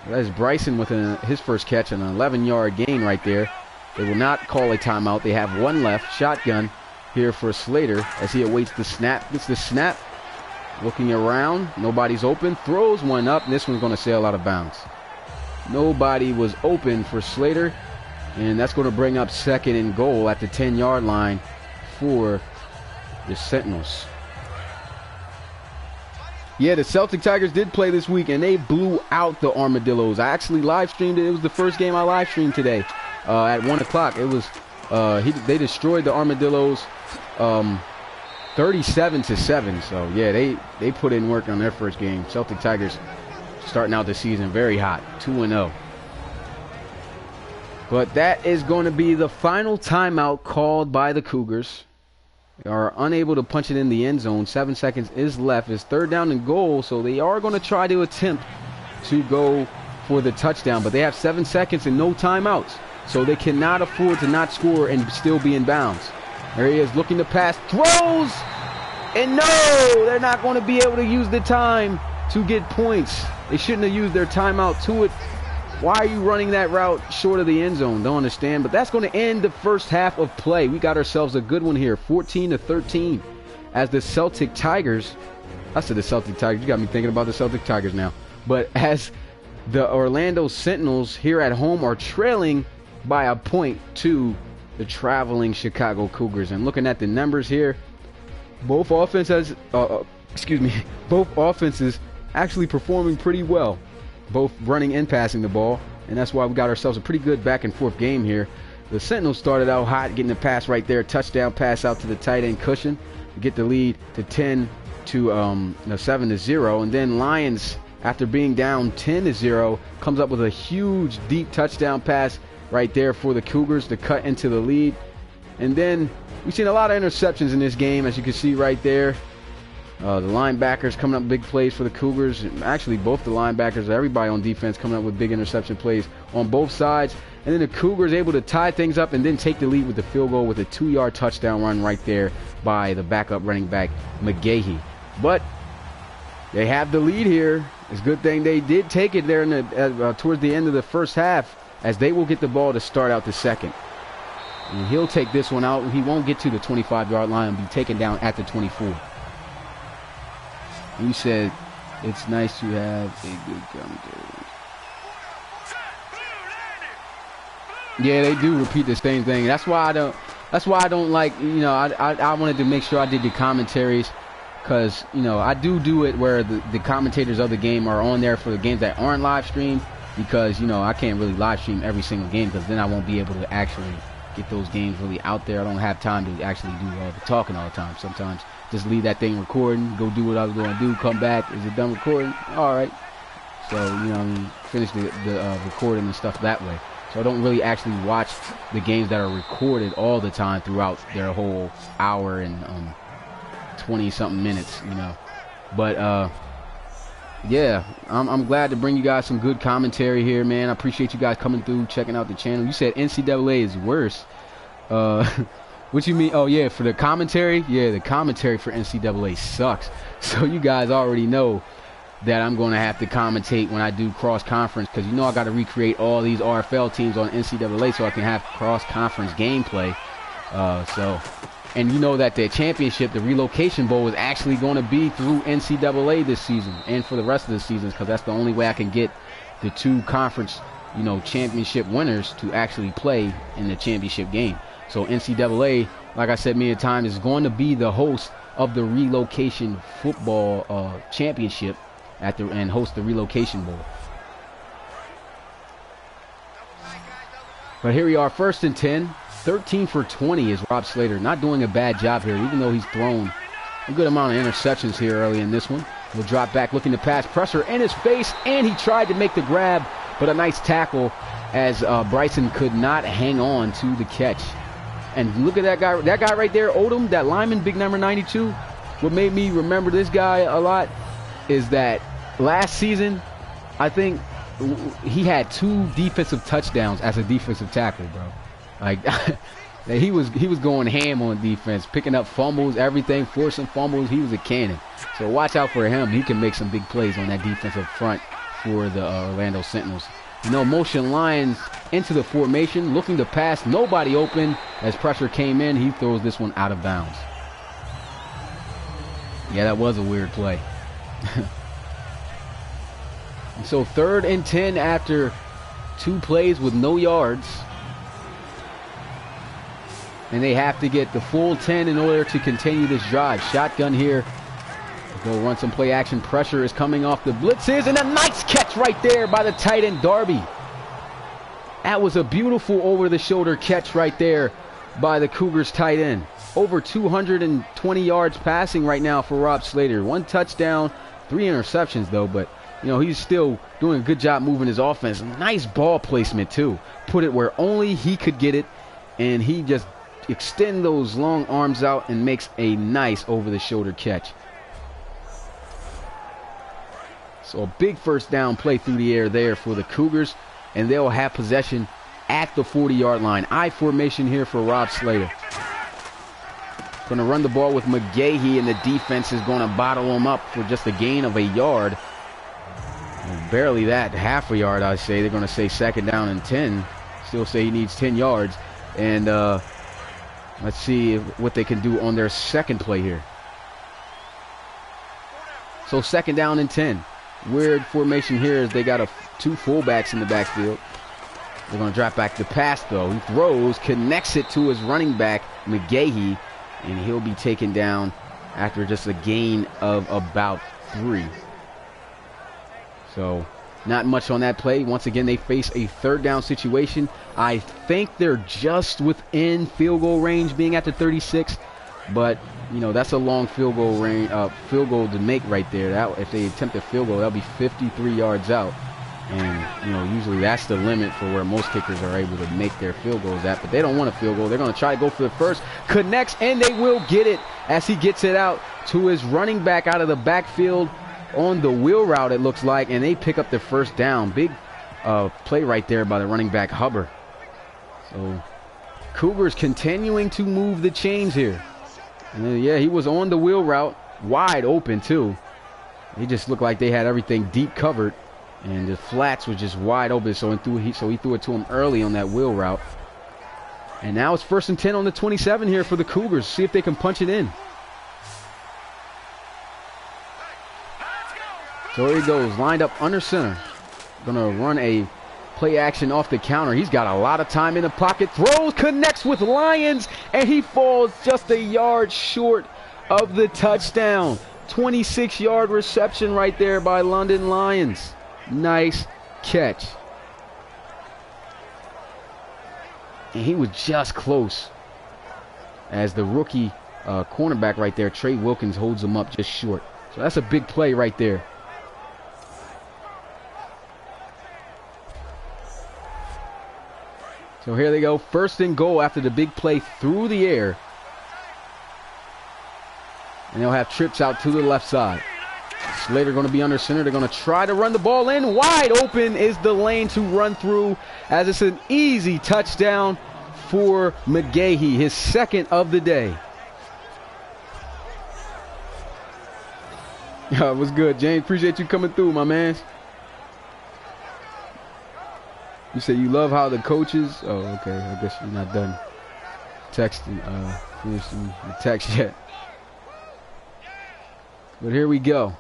That is Bryson with his first catch, an 11-yard gain right there. They will not call a timeout. They have 1 left. Shotgun here for Slater as he awaits the snap. Gets the snap. Looking around. Nobody's open. Throws one up, and this one's going to sail out of bounds. Nobody was open for Slater, and that's going to bring up 2nd and goal at the 10-yard line for the Sentinels. Yeah, the Celtic Tigers did play this week, and they blew out the Armadillos. I actually live streamed it. It was the first game I live streamed today at 1 o'clock. It was they destroyed the Armadillos 37-7. So yeah, they put in work on their first game. Celtic Tigers starting out the season very hot, 2-0. But that is going to be the final timeout called by the Cougars. They are unable to punch it in the end zone. 7 seconds is left. It's 3rd down and goal, so they are going to try to attempt to go for the touchdown. But they have 7 seconds and no timeouts, so they cannot afford to not score and still be in bounds. There he is looking to pass. Throws! And no! They're not going to be able to use the time to get points. They shouldn't have used their timeout to it. Why are you running that route short of the end zone? Don't understand. But that's going to end the first half of play. We got ourselves a good one here, 14-13, as the Celtic Tigers. I said the Celtic Tigers. You got me thinking about the Celtic Tigers now. But as the Orlando Sentinels here at home are trailing by a point to the traveling Chicago Cougars. And looking at the numbers here, both offenses actually performing pretty well. Both running and passing the ball, and that's why we got ourselves a pretty good back and forth game here. The Sentinels started out hot, getting the pass right there, touchdown pass out to the tight end Cushion to get the lead to 7-0, and then Lions, after being down 10-0, comes up with a huge deep touchdown pass right there for the Cougars to cut into the lead. And then we've seen a lot of interceptions in this game, as you can see right there. The linebackers coming up big plays for the Cougars. Actually, both the linebackers, everybody on defense coming up with big interception plays on both sides. And then the Cougars able to tie things up and then take the lead with the field goal with a 2-yard touchdown run right there by the backup running back, McGahee. But they have the lead here. It's a good thing they did take it there towards the end of the first half, as they will get the ball to start out the second. And he'll take this one out. He won't get to the 25-yard line and be taken down at the 24. You said it's nice to have a good commentary. Yeah, they do repeat the same thing. That's why I don't like, I wanted to make sure I did the commentaries because, you know, I do it where the commentators of the game are on there for the games that aren't live streamed, because, you know, I can't really live stream every single game, because then I won't be able to actually get those games really out there. I don't have time to actually do all the talking all the time. Sometimes just leave that thing recording, go do what I was going to do, come back. Is it done recording? All right. So, you know, I mean, finish the recording and stuff that way. So I don't really actually watch the games that are recorded all the time throughout their whole hour and 20-something minutes, you know. But, yeah, I'm glad to bring you guys some good commentary here, man. I appreciate you guys coming through, checking out the channel. You said NCAA is worse. What you mean? Oh, yeah, for the commentary? Yeah, the commentary for NCAA sucks. So you guys already know that I'm going to have to commentate when I do cross-conference, because, you know, I got to recreate all these RFL teams on NCAA so I can have cross-conference gameplay. And you know that the championship, the Relocation Bowl, is actually going to be through NCAA this season and for the rest of the seasons, because that's the only way I can get the two conference, you know, championship winners to actually play in the championship game. So NCAA, like I said many times, is going to be the host of the Relocation Football Championship and host the Relocation Bowl. But here we are, 1st and 10. 13 for 20 is Rob Slater. Not doing a bad job here, even though he's thrown a good amount of interceptions here early in this one. He'll drop back looking to pass, pressure in his face, and he tried to make the grab, but a nice tackle as Bryson could not hang on to the catch. And look at that guy right there, Odom, that lineman, big number 92. What made me remember this guy a lot is that last season, I think he had 2 defensive touchdowns as a defensive tackle, bro. Like, he was going ham on defense, picking up fumbles, everything, forcing fumbles. He was a cannon. So watch out for him. He can make some big plays on that defensive front for the Orlando Sentinels. You know, motion lines into the formation, looking to pass. Nobody open. As pressure came in, he throws this one out of bounds. Yeah, that was a weird play. So 3rd and 10 after 2 plays with no yards. And they have to get the full 10 in order to continue this drive. Shotgun here. They'll run some play action. Pressure is coming off the blitzes. And a nice catch right there by the tight end, Darby. That was a beautiful over-the-shoulder catch right there by the Cougars tight end. Over 220 yards passing right now for Rob Slater. 1 touchdown, 3 interceptions though. But, you know, he's still doing a good job moving his offense. Nice ball placement too. Put it where only he could get it. And he just extend those long arms out and makes a nice over-the-shoulder catch. So a big 1st down play through the air there for the Cougars, and they'll have possession at the 40-yard line. I formation here for Rob Slater. Going to run the ball with McGahee, and the defense is going to bottle him up for just a gain of a yard. Barely that, half a yard, I say. They're going to say 2nd down and 10. Still say he needs 10 yards. And let's see what they can do on their 2nd play here. So 2nd down and 10. Weird formation here as they got 2 fullbacks in the backfield. They're going to drop back the pass, though. He throws, connects it to his running back, McGahee, and he'll be taken down after just a gain of about 3. So not much on that play. Once again, they face a 3rd down situation. I think they're just within field goal range, being at the 36. But, you know, that's a long field goal range, field goal to make right there. That, if they attempt a field goal, that'll be 53 yards out. And, you know, usually that's the limit for where most kickers are able to make their field goals at. But they don't want a field goal. They're going to try to go for the first. Connects, and they will get it as he gets it out to his running back out of the backfield on the wheel route, it looks like. And they pick up the 1st down. Big play right there by the running back, Hubbard. So Cougars continuing to move the chains here. And yeah, he was on the wheel route, wide open too. He just looked like they had everything deep covered, and the flats were just wide open. So he threw it to him early on that wheel route. And now it's 1st and 10 on the 27 here for the Cougars. See if they can punch it in. So here he goes, lined up under center. Gonna run a play action off the counter. He's got a lot of time in the pocket. Throws, connects with Lyons, and he falls just a yard short of the touchdown. 26-yard reception right there by London Lions. Nice catch. And he was just close as the rookie cornerback right there, Trey Wilkins, holds him up just short. So that's a big play right there. So here they go, 1st and goal after the big play through the air. And they'll have trips out to the left side. Slater going to be under center. They're going to try to run the ball in. Wide open is the lane to run through, as it's an easy touchdown for McGahee, his 2nd of the day. It was good, James. Appreciate you coming through, my man. You say you love how the coaches... Oh, okay. I guess you're not done texting, finishing the text yet. But here we go.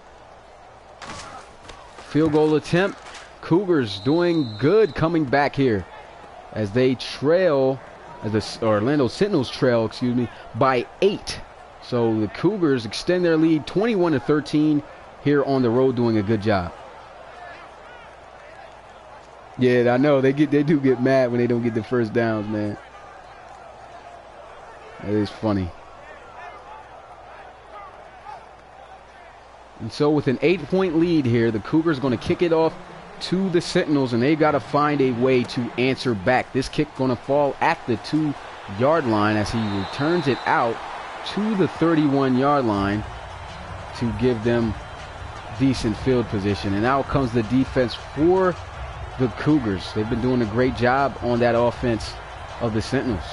Field goal attempt. Cougars doing good coming back here as they trail, as the Orlando Sentinels trail, excuse me, by 8. So the Cougars extend their lead 21-13 here on the road, doing a good job. Yeah, I know they do get mad when they don't get the first downs, man. That is funny. And so with an 8-point lead here, the Cougars are going to kick it off to the Sentinels, and they got to find a way to answer back. This kick going to fall at the 2-yard line as he returns it out to the 31-yard line to give them decent field position. And out comes the defense for the Cougars. They've been doing a great job on that offense of the Sentinels.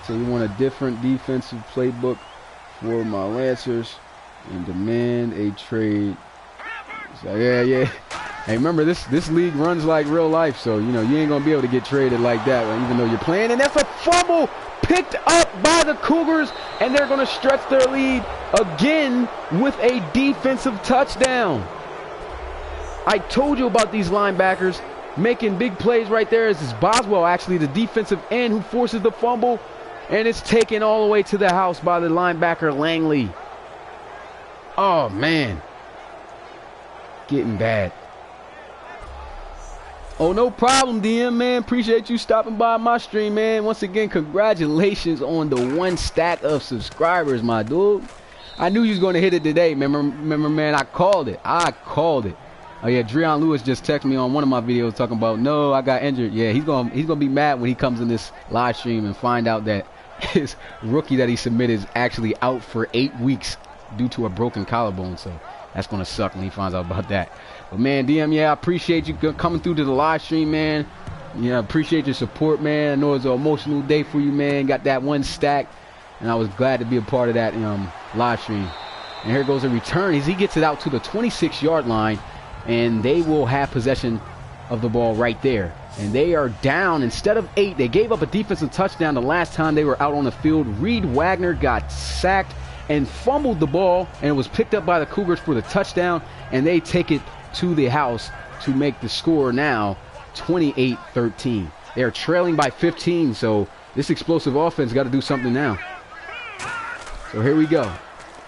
So you want a different defensive playbook for my Lancers and demand a trade. So yeah. Hey, remember this league runs like real life, so you ain't gonna be able to get traded like that, even though you're playing. And that's a fumble picked up by the Cougars, and they're gonna stretch their lead again with a defensive touchdown. I told you about these linebackers making big plays right there. This is Boswell, actually, the defensive end, who forces the fumble, and it's taken all the way to the house by the linebacker Langley. Oh man, getting bad. Oh, no problem, DM, man. Appreciate you stopping by my stream, man. Once again, congratulations on the 1 stack of subscribers, my dude. I knew you was going to hit it today. Remember, man, I called it. Oh, yeah, Dreon Lewis just texted me on one of my videos talking about, no, I got injured. Yeah, he's gonna be mad when he comes in this live stream and find out that his rookie that he submitted is actually out for 8 weeks due to a broken collarbone. So that's going to suck when he finds out about that. But, man, DM, yeah, I appreciate you coming through to the live stream, man. Yeah, appreciate your support, man. I know it's an emotional day for you, man. Got that 1 stack, and I was glad to be a part of that live stream. And here goes a return as he gets it out to the 26-yard line, and they will have possession of the ball right there. And they are down. Instead of 8, they gave up a defensive touchdown the last time they were out on the field. Reed Wagner got sacked and fumbled the ball, and it was picked up by the Cougars for the touchdown, and they take it to the house to make the score now 28-13. They are trailing by 15, so this explosive offense got to do something now. So here we go.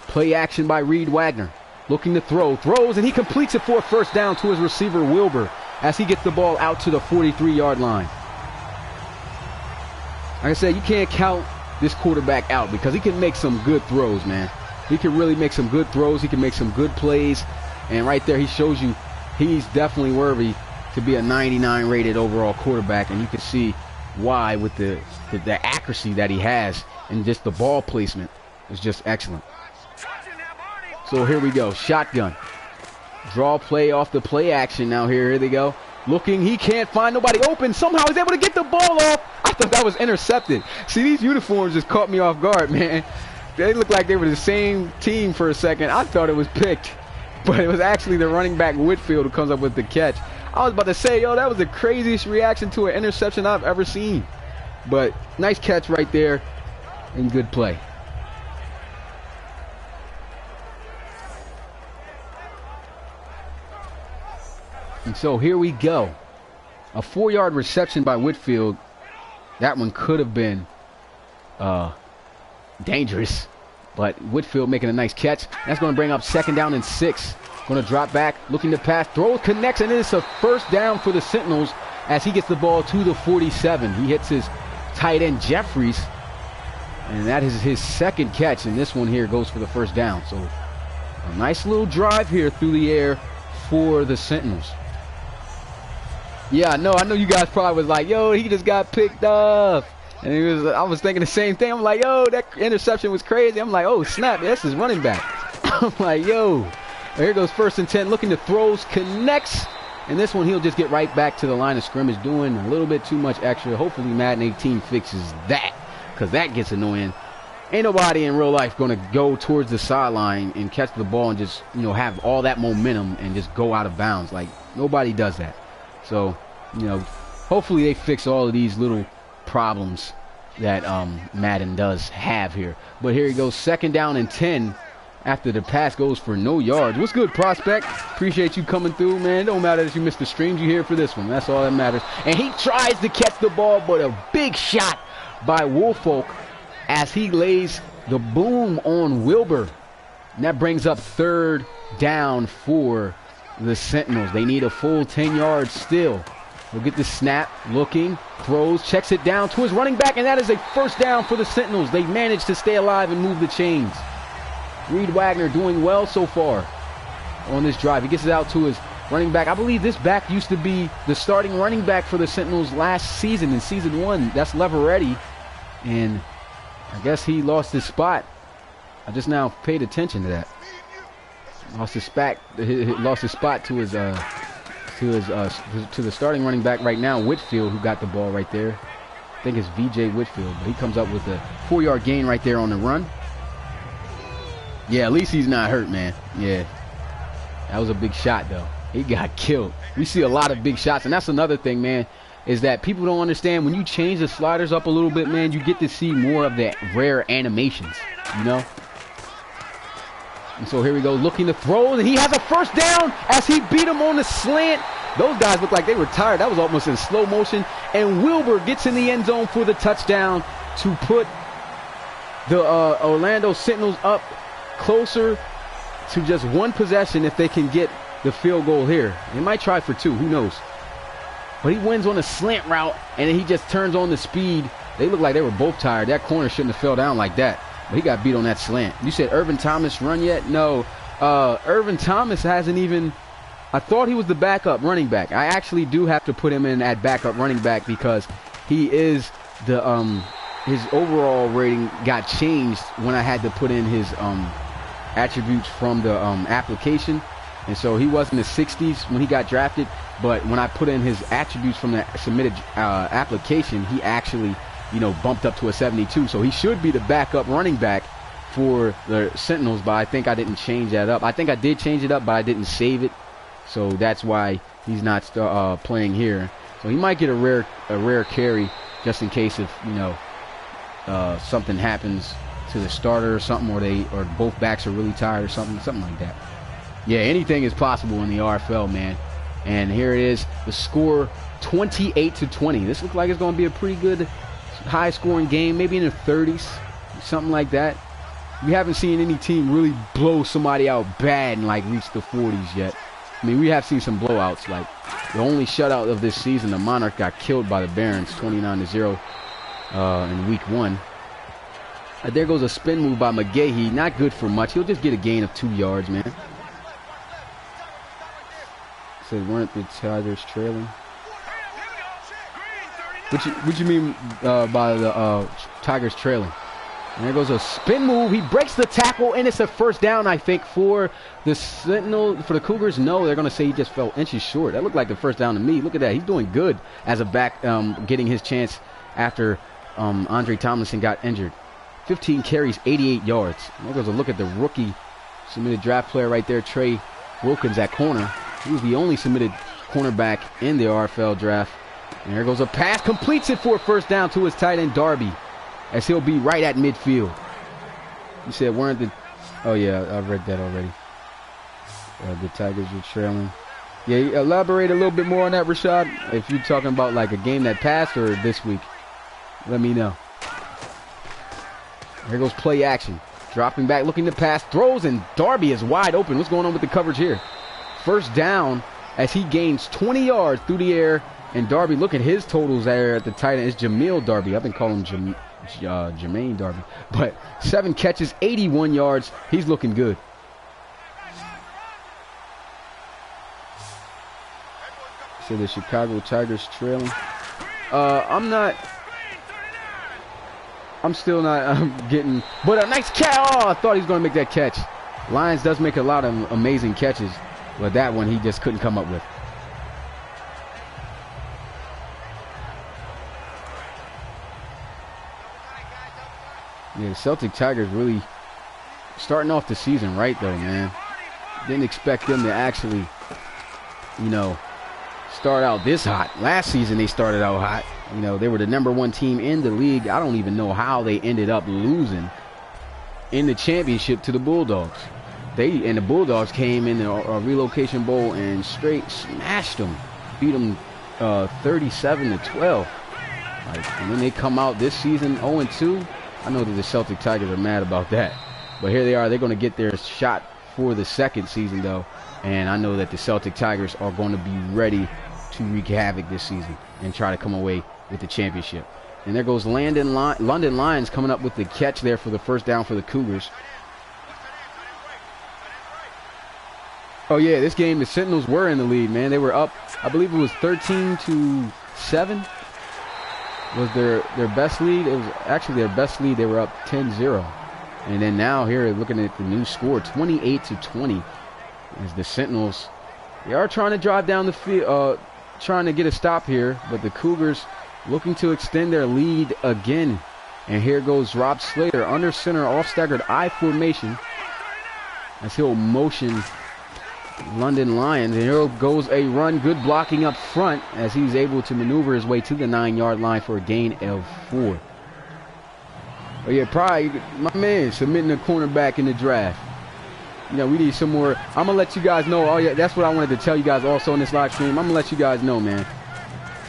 Play action by Reed Wagner. Looking to throws, and he completes it for a first down to his receiver Wilbur as he gets the ball out to the 43-yard line. Like I said, you can't count this quarterback out because he can make some good throws, man. He can really make some good throws. He can make some good plays. And right there, he shows you he's definitely worthy to be a 99 rated overall quarterback. And you can see why with the accuracy that he has, and just the ball placement is just excellent. So here we go. Shotgun. Draw play off the play action now here. Here they go. Looking. He can't find nobody open. Somehow he's able to get the ball off. I thought that was intercepted. See, these uniforms just caught me off guard, man. They looked like they were the same team for a second. I thought it was picked. But it was actually the running back Whitfield who comes up with the catch. I was about to say, yo, that was the craziest reaction to an interception I've ever seen. But nice catch right there and good play. And so here we go. A 4-yard reception by Whitfield. That one could have been dangerous. But Whitfield making a nice catch. That's going to bring up 2nd down and 6. Going to drop back, looking to pass, throws, connects, and it's a 1st down for the Sentinels as he gets the ball to the 47. He hits his tight end Jeffries, and that is his 2nd catch, and this one here goes for the 1st down. So a nice little drive here through the air for the Sentinels. Yeah, I know you guys probably was like, yo, he just got picked up. And I was thinking the same thing. I'm like, yo, that interception was crazy. I'm like, oh, snap, that's his running back. I'm like, yo. Here goes 1st and 10, looking to throws, connects. And this one, he'll just get right back to the line of scrimmage, doing a little bit too much extra. Hopefully Madden 18 fixes that, because that gets annoying. Ain't nobody in real life going to go towards the sideline and catch the ball and just, have all that momentum and just go out of bounds. Like, nobody does that. So, hopefully they fix all of these little problems that Madden does have here. But here he goes, 2nd down and 10. After the pass goes for no yards. What's good, Prospect? Appreciate you coming through, man. Don't matter that you missed the streams. You here for this one. That's all that matters. And he tries to catch the ball, but a big shot by Woolfolk as he lays the boom on Wilbur. And that brings up 3rd down for the Sentinels. They need a full 10 yards still. He'll get the snap, looking, throws, checks it down to his running back, and that is a 1st down for the Sentinels. They managed to stay alive and move the chains. Reed Wagner doing well so far on this drive. He gets it out to his running back. I believe this back used to be the starting running back for the Sentinels last season, in season 1. That's Leveretti. And I guess he lost his spot. I just now paid attention to that. Lost his spot to his to the starting running back right now, Whitfield, who got the ball right there. I think it's VJ Whitfield, but he comes up with a 4-yard gain right there on the run. Yeah, at least he's not hurt, man. Yeah. That was a big shot, though. He got killed. We see a lot of big shots, and that's another thing, man, is that people don't understand when you change the sliders up a little bit, man, you get to see more of the rare animations, And so here we go, looking to throw, and he has a 1st down as he beat him on the slant. Those guys look like they were tired. That was almost in slow motion, and Wilbur gets in the end zone for the touchdown to put the Orlando Sentinels up closer to just 1 possession if they can get the field goal here. They might try for 2, who knows. But he wins on a slant route, and then he just turns on the speed. They look like they were both tired. That corner shouldn't have fell down like that. But he got beat on that slant. You said Irvin Thomas run yet? No. Irvin Thomas hasn't even... I thought he was the backup running back. I actually do have to put him in at backup running back because he is the... his overall rating got changed when I had to put in his... attributes from the application, and so he was in the 60s when he got drafted, but when I put in his attributes from the submitted application, he actually bumped up to a 72, so he should be the backup running back for the Sentinels, but I think I didn't change that up. I think I did change it up, but I didn't save it, so that's why he's not playing here. So he might get a rare carry just in case if something happens to the starter or something, or both backs are really tired or something like that. Yeah, anything is possible in the RFL, man. And here it is, the score 28-20. This looks like it's going to be a pretty good high-scoring game, maybe in the 30s, something like that. We haven't seen any team really blow somebody out bad and reach the 40s yet. I mean, we have seen some blowouts. Like the only shutout of this season, the Monarch got killed by the Barons, 29-0 in week 1. There goes a spin move by McGahee. Not good for much. He'll just get a gain of 2 yards, man. Said, weren't the Tigers trailing? What you mean by the Tigers trailing? And there goes a spin move. He breaks the tackle, and it's a 1st down, I think, for the Sentinel. For the Cougars, no. They're going to say he just fell inches short. That looked like the 1st down to me. Look at that. He's doing good as a back, getting his chance after Andre Tomlinson got injured. 15 carries, 88 yards. There goes a look at the rookie submitted draft player right there, Trey Wilkins at corner. He was the only submitted cornerback in the RFL draft. And there goes a pass, completes it for a 1st down to his tight end, Darby, as he'll be right at midfield. You said, weren't the... Oh, yeah, I read that already. The Tigers were trailing. Yeah, elaborate a little bit more on that, Rashad. If you're talking about a game that passed or this week, let me know. Here goes play action. Dropping back, looking to pass, throws, and Darby is wide open. What's going on with the coverage here? First down as he gains 20 yards through the air. And Darby, look at his totals there at the tight end. It's Jamil Darby. I've been calling him Jermaine Darby. But 7 catches, 81 yards. He's looking good. So the Chicago Tigers trailing. I'm still not getting, but a nice catch. Oh, I thought he was going to make that catch. Lions does make a lot of amazing catches, but that one he just couldn't come up with. Yeah, the Celtic Tigers really starting off the season right, though, man. Didn't expect them to actually, you know, start out this hot. Last season they started out hot. You know, they were the #1 team in the league. I don't even know how they ended up losing in the championship to the Bulldogs. The Bulldogs came in a relocation bowl and straight smashed them, beat them 37-12. And then they come out this season 0-2. I know that the Celtic Tigers are mad about that, but here they are. They're going to get their shot for the second season, though, and I know that the Celtic Tigers are going to be ready to wreak havoc this season and try to come away with the championship. And there goes London Lions coming up with the catch there for the first down for the Cougars. Oh yeah, this game the Sentinels were in the lead, man. They were up, I believe it was 13-7 was their best lead. It was actually their best lead. They were up 10-0. And then now here looking at the new score, 28-20, as the Sentinels, they are trying to drive down the field, trying to get a stop here, but the Cougars looking to extend their lead again. And here goes Rob Slater under center, off staggered I formation as he'll motion London Lions. And here goes a run, good blocking up front as he's able to maneuver his way to the 9-yard line for a gain of 4. Oh yeah, probably my man submitting a cornerback in the draft. You know, we need some more. I'm going to let you guys know. Oh, yeah, that's what I wanted to tell you guys also in this live stream. I'm going to let you guys know, man.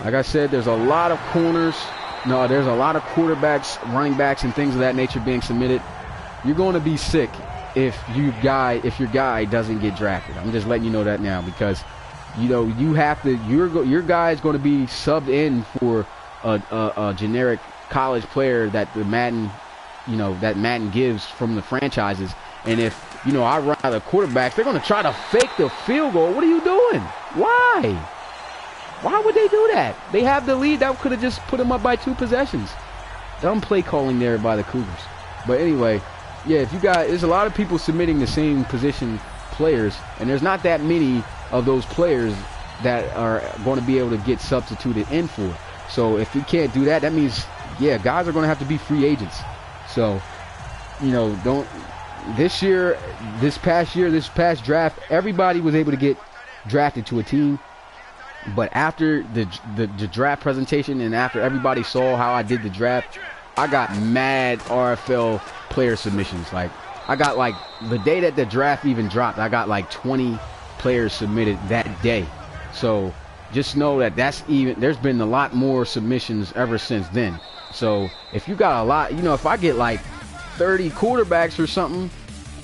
Like I said, there's a lot of corners. No, there's a lot of quarterbacks, running backs, and things of that nature being submitted. You're going to be sick if your guy doesn't get drafted. I'm just letting you know that now because, you know, you have to. Your guy is going to be subbed in for a generic college player that the Madden, you know, that Madden gives from the franchises. And if, you know, I run out of quarterbacks, they're going to try to fake the field goal. What are you doing? Why? Why would they do that? They have the lead. That could have just put them up by 2 possessions. Dumb play calling there by the Cougars. But anyway, yeah, if you guys, there's a lot of people submitting the same position players, and there's not that many of those players that are going to be able to get substituted in for. So if you can't do that, that means, yeah, guys are going to have to be free agents. So, you know, this past draft, everybody was able to get drafted to a team. But after the draft presentation and after everybody saw how I did the draft, I got mad RFL player submissions. Like, I got, like, the day that the draft even dropped, I got like 20 players submitted that day. So just know that there's been a lot more submissions ever since then. So if you got a lot, you know, if I get like 30 quarterbacks or something,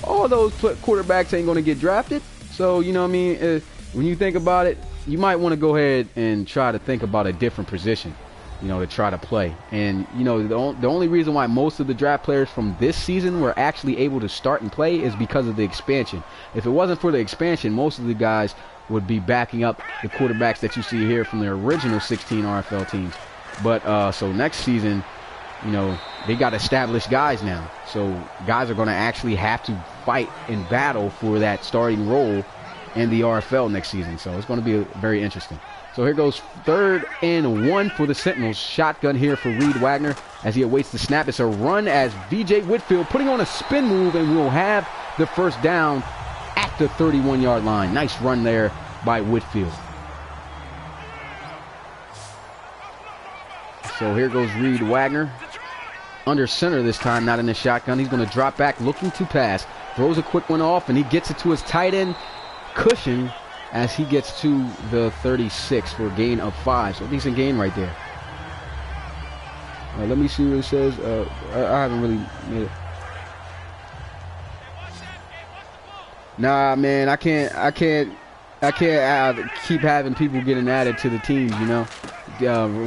all those quarterbacks ain't going to get drafted. So, you know what I mean? When you think about it, you might want to go ahead and try to think about a different position, you know, to try to play. And, you know, the only reason why most of the draft players from this season were actually able to start and play is because of the expansion. If it wasn't for the expansion, most of the guys would be backing up the quarterbacks that you see here from the original 16 RFL teams. But so next season, you know, they got established guys now. So guys are going to actually have to fight and battle for that starting role in the RFL next season. So it's going to be very interesting. So here goes 3rd and 1 for the Sentinels. Shotgun here for Reed Wagner as he awaits the snap. It's a run as VJ Whitfield putting on a spin move, and we'll have the first down at the 31-yard line. Nice run there by Whitfield. So here goes Reed Wagner. Under center this time, not in the shotgun. He's going to drop back looking to pass. Throws a quick one off, and he gets it to his tight end, Cushion, as he gets to the 36 for a gain of 5. So a decent gain right there. Let me see what it says. I haven't really made it. Nah, man, I can't keep having people getting added to the teams, you know.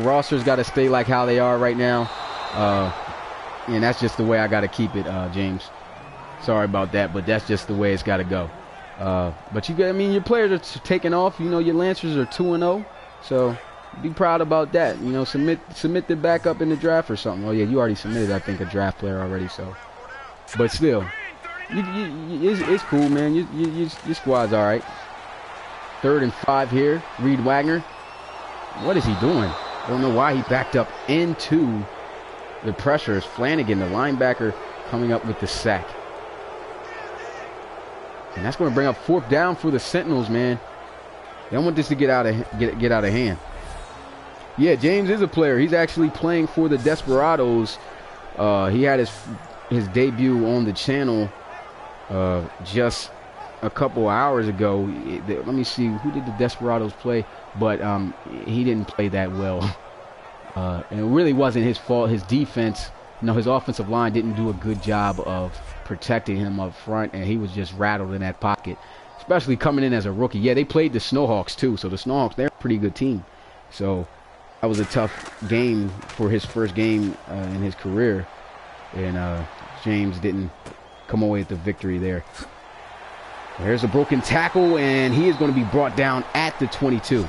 Rosters got to stay like how they are right now. And that's just the way I got to keep it, James. Sorry about that, but that's just the way it's got to go. But I mean, your players are taking off. You know, your Lancers are 2-0, so be proud about that. You know, submit the back up in the draft or something. Oh yeah, you already submitted, I think, a draft player already. So, but still, it's cool, man. Your squad's all right. 3rd and 5 here. Reed Wagner. What is he doing? I don't know why he backed up into the pressure. It's Flanagan, the linebacker, coming up with the sack. And that's going to bring up 4th down for the Sentinels, man. They don't want this to get out of hand. Yeah, James is a player. He's actually playing for the Desperados. He had his debut on the channel just a couple hours ago. Let me see, who did the Desperados play? But he didn't play that well. And it really wasn't his fault. His defense, his offensive line didn't do a good job of protecting him up front, and he was just rattled in that pocket, especially coming in as a rookie. Yeah, they played the Snowhawks too, so the Snowhawks, they're a pretty good team. So that was a tough game for his first game in his career, and James didn't come away with the victory there. There's a broken tackle, and he is going to be brought down at the 22.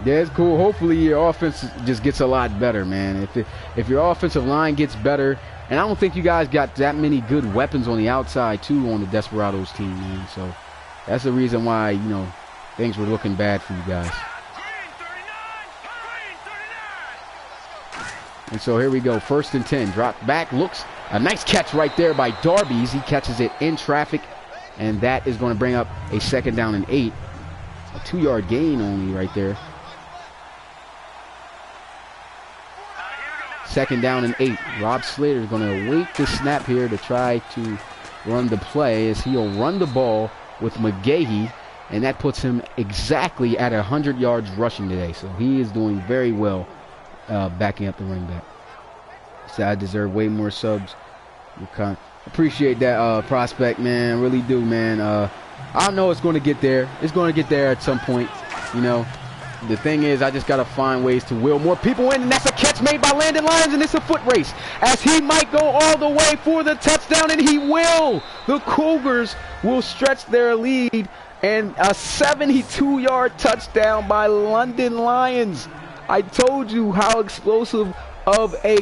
Yeah, it's cool. Hopefully your offense just gets a lot better, man. If your offensive line gets better, and I don't think you guys got that many good weapons on the outside too on the Desperados team, man. So that's the reason why, things were looking bad for you guys. And so here we go, 1st and 10. Drop back, looks a nice catch right there by Darby's. He catches it in traffic, and that is going to bring up a 2nd down and 8. A 2-yard gain only right there. 2nd down and 8. Rob Slater is going to await the snap here to try to run the play, as he'll run the ball with McGahee, and that puts him exactly at 100 yards rushing today. So he is doing very well backing up the running back. So I deserve way more subs. Appreciate that prospect, man. Really do, man. I know it's going to get there. It's going to get there at some point, The thing is, I just got to find ways to wheel more people in, and that's a catch made by Landon Lyons, and it's a foot race, as he might go all the way for the touchdown, and he will. The Cougars will stretch their lead, and a 72-yard touchdown by Landon Lyons. I told you how explosive of a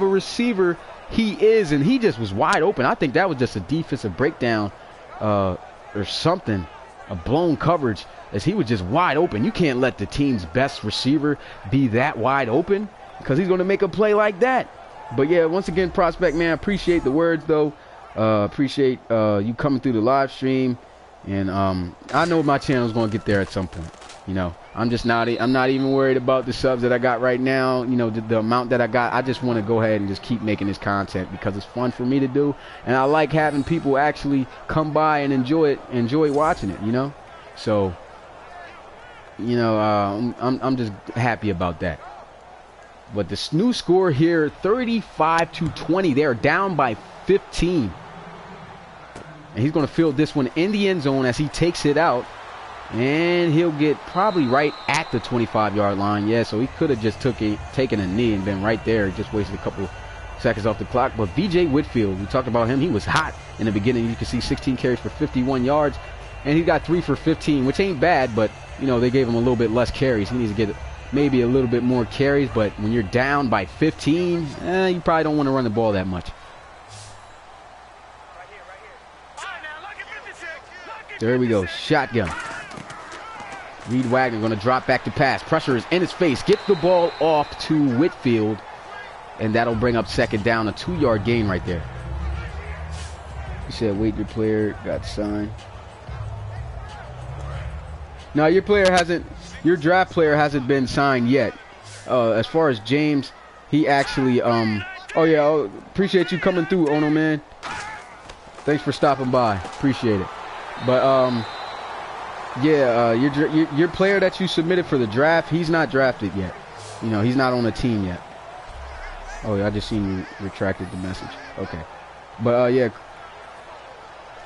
receiver he is, and he just was wide open. I think that was just a defensive breakdown or something, a blown coverage, as he was just wide open. You can't let the team's best receiver be that wide open, because he's going to make a play like that. But yeah, once again, prospect, man, appreciate the words though. Appreciate you coming through the live stream, and I know my channel is going to get there at some point. I'm not even worried about the subs that I got right now. The amount that I got. I just want to go ahead and just keep making this content because it's fun for me to do, and I like having people actually come by and enjoy watching it. So I'm just happy about that. But the new score here, 35-20. They are down by 15, and he's going to field this one in the end zone as he takes it out. And he'll get probably right at the 25-yard line. Yeah, so he could have just taken a knee and been right there. Just wasted a couple seconds off the clock. But B.J. Whitfield, we talked about him. He was hot in the beginning. You can see 16 carries for 51 yards. And he got 3 for 15, which ain't bad. But, they gave him a little bit less carries. He needs to get maybe a little bit more carries. But when you're down by 15, you probably don't want to run the ball that much. There we go. Shotgun. Reed Wagner going to drop back to pass. Pressure is in his face. Gets the ball off to Whitfield, and that'll bring up 2nd down, a 2-yard gain right there. You said, wait, your player got signed. No, your draft player hasn't been signed yet. As far as James, he actually, appreciate you coming through, Ono, man. Thanks for stopping by. Appreciate it. But, your player that you submitted for the draft, he's not drafted yet. He's not on a team yet. Oh, yeah, I just seen you retracted the message. Okay. But, yeah.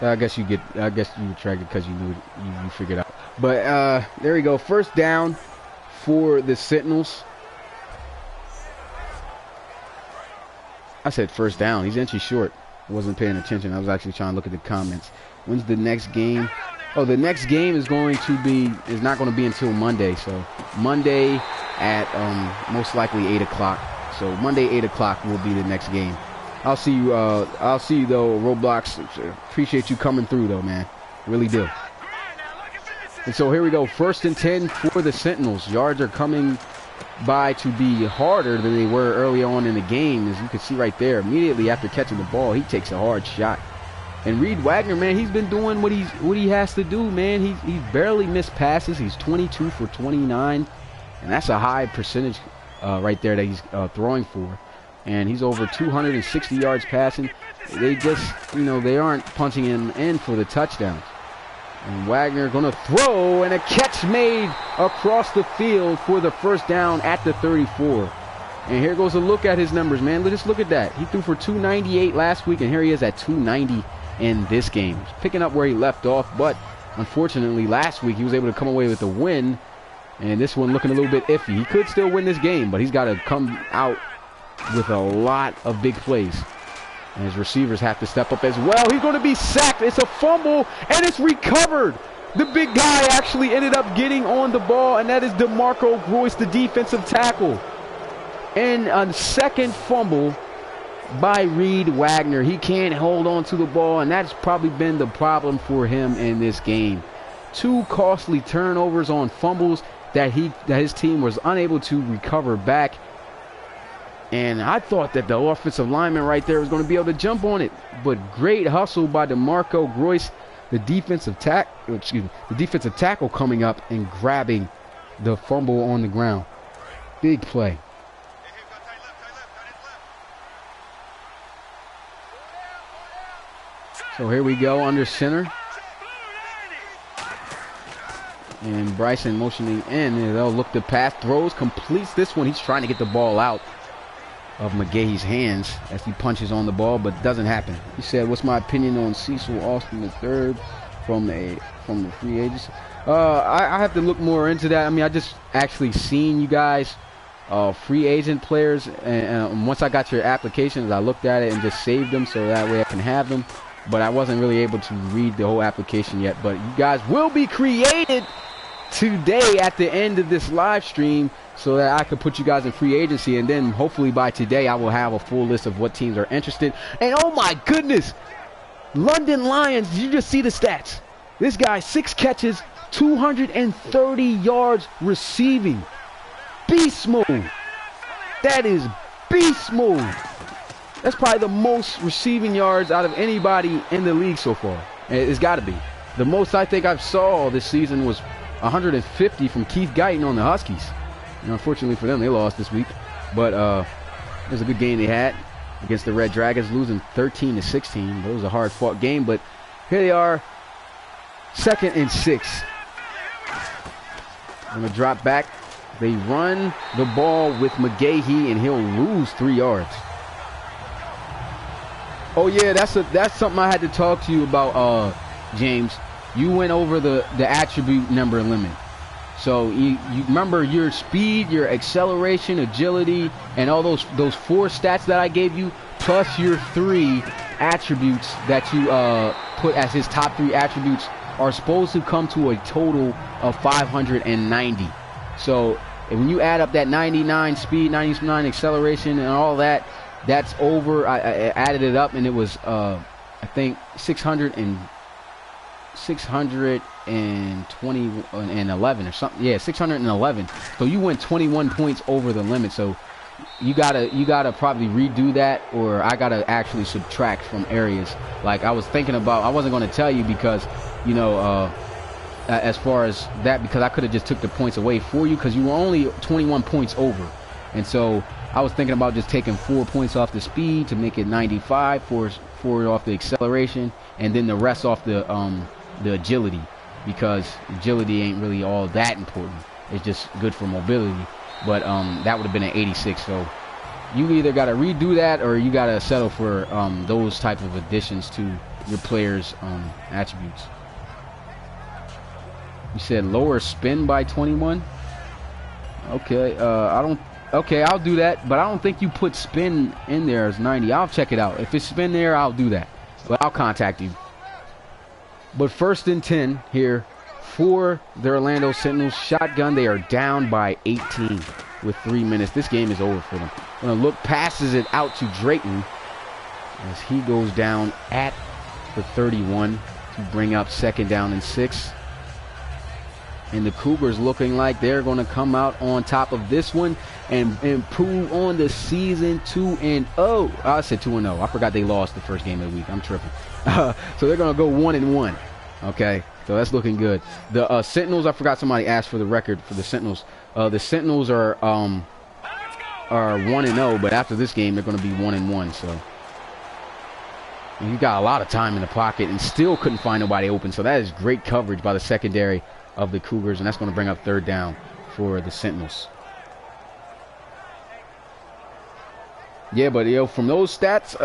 I guess you retracted because you knew you figured out. But, there we go. First down for the Sentinels. I said first down. He's inches short. I wasn't paying attention. I was actually trying to look at the comments. When's the next game? Oh, the next game is not going to be until Monday. So Monday at most likely 8 o'clock. So Monday 8 o'clock will be the next game. I'll see you though, Roblox. Appreciate you coming through though, man. Really do. And so here we go. 1st and 10 for the Sentinels. Yards are coming by to be harder than they were early on in the game, as you can see right there. Immediately after catching the ball, he takes a hard shot. And Reed Wagner, man, he's been doing what he has to do, man. He's barely missed passes. He's 22 for 29, and that's a high percentage right there that he's throwing for. And he's over 260 yards passing. They just, they aren't punching in for the touchdowns. And Wagner going to throw, and a catch made across the field for the first down at the 34. And here goes a look at his numbers, man. Just look at that. He threw for 298 last week, and here he is at 290 in this game. He's picking up where he left off, but unfortunately last week he was able to come away with a win. And this one looking a little bit iffy. He could still win this game, but he's got to come out with a lot of big plays. And his receivers have to step up as well. He's going to be sacked. It's a fumble, and it's recovered. The big guy actually ended up getting on the ball, and that is DeMarco Groyce, the defensive tackle. And a second fumble by Reed Wagner. He can't hold on to the ball, and that's probably been the problem for him in this game. 2 costly turnovers on fumbles that his team was unable to recover back. And I thought that the offensive lineman right there was going to be able to jump on it. But great hustle by DeMarco Groyce, the defensive tackle coming up and grabbing the fumble on the ground. Big play. So here we go under center. And Bryson motioning in. And they'll look to pass. Throws, completes this one. He's trying to get the ball out of McGahee's hands as he punches on the ball, but it doesn't happen. He said, "What's my opinion on Cecil Austin III from the free agents?" I have to look more into that. I mean, I just actually seen you guys free agent players, and once I got your applications, I looked at it and just saved them so that way I can have them. But I wasn't really able to read the whole application yet. But you guys will be created today at the end of this live stream, so that I could put you guys in free agency, and then hopefully by today I will have a full list of what teams are interested. And oh my goodness, London Lions, did you just see the stats? This guy, 6 catches, 230 yards receiving. Beast mode. That is beast mode. That's probably the most receiving yards out of anybody in the league so far. It's got to be. The most I think I saw this season was 150 from Keith Guyton on the Huskies. And unfortunately for them, they lost this week. But it was a good game they had against the Red Dragons, losing 13-16. It was a hard-fought game, but here they are, 2nd and 6. Going to drop back. They run the ball with McGahee, and he'll lose 3 yards. Oh yeah, that's something I had to talk to you about, James. You went over the attribute number limit. So you remember your speed, your acceleration, agility, and all those 4 stats that I gave you, plus your 3 attributes that you put as his top 3 attributes are supposed to come to a total of 590. So when you add up that 99 speed, 99 acceleration, and all that, that's over. I added it up, and it was I think 620 and 11 or something. Yeah, 611. So you went 21 points over the limit. So you gotta probably redo that, or I gotta actually subtract from areas. Like I was thinking about, I wasn't going to tell you because as far as that, because I could have just took the points away for you because you were only 21 points over. And so I was thinking about just taking 4 points off the speed to make it 95, 4 off the acceleration, and then the rest off the agility, because agility ain't really all that important. It's just good for mobility. But that would have been an 86. So you either got to redo that or you got to settle for those type of additions to your players' attributes. You said lower spin by 21. Okay, Okay, I'll do that, but I don't think you put spin in there as 90. I'll check it out. If it's spin there, I'll do that. But I'll contact you. But 1st and 10 here for the Orlando Sentinels. Shotgun, they are down by 18 with 3 minutes. This game is over for them. Gonna look, passes it out to Drayton as he goes down at the 31 to bring up 2nd down and 6. And the Cougars looking like they're going to come out on top of this one and improve on the season 2-0. I said 2-0. I forgot they lost the first game of the week. I'm tripping. So they're going to go 1-1. Okay, so that's looking good. The Sentinels, I forgot somebody asked for the record for the Sentinels. The Sentinels are 1-0, but after this game they're going to be 1-1. So you got a lot of time in the pocket and still couldn't find nobody open. So that is great coverage by the secondary of the Cougars, and that's going to bring up 3rd down for the Sentinels. Yeah, but from those stats,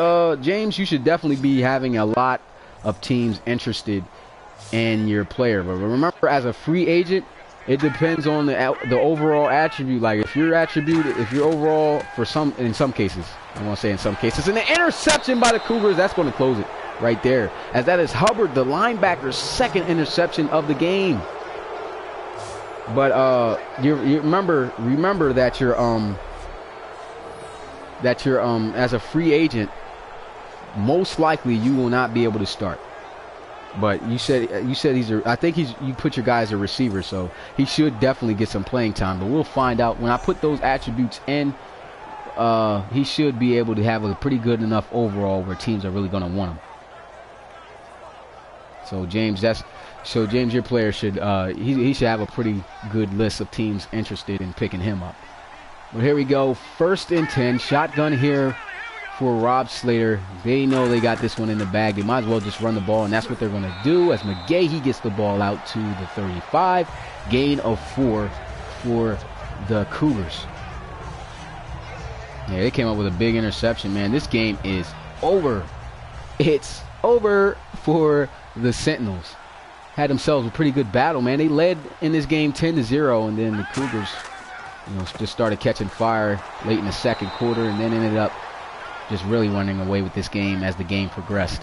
James, you should definitely be having a lot of teams interested in your player. But remember, as a free agent, it depends on the overall attribute. Like if your overall in some cases, I want to say in some cases, and an interception by the Cougars, that's going to close it right there. As that is Hubbard, the linebacker's 2nd interception of the game. But you remember that you're as a free agent, most likely you will not be able to start. But you said I think you put your guy as a receiver, so he should definitely get some playing time. But we'll find out when I put those attributes in. He should be able to have a pretty good enough overall where teams are really going to want him. So James, your player should he should have a pretty good list of teams interested in picking him up. But here we go, 1st and 10, shotgun here for Rob Slater. They know they got this one in the bag. They might as well just run the ball, and that's what they're going to do as McGahee gets the ball out to the 35. Gain of 4 for the Cougars. Yeah, they came up with a big interception, man. This game is over. It's over for the Sentinels. Had themselves a pretty good battle, man. They led in this game 10-0, and then the Cougars, just started catching fire late in the 2nd quarter, and then ended up just really running away with this game as the game progressed.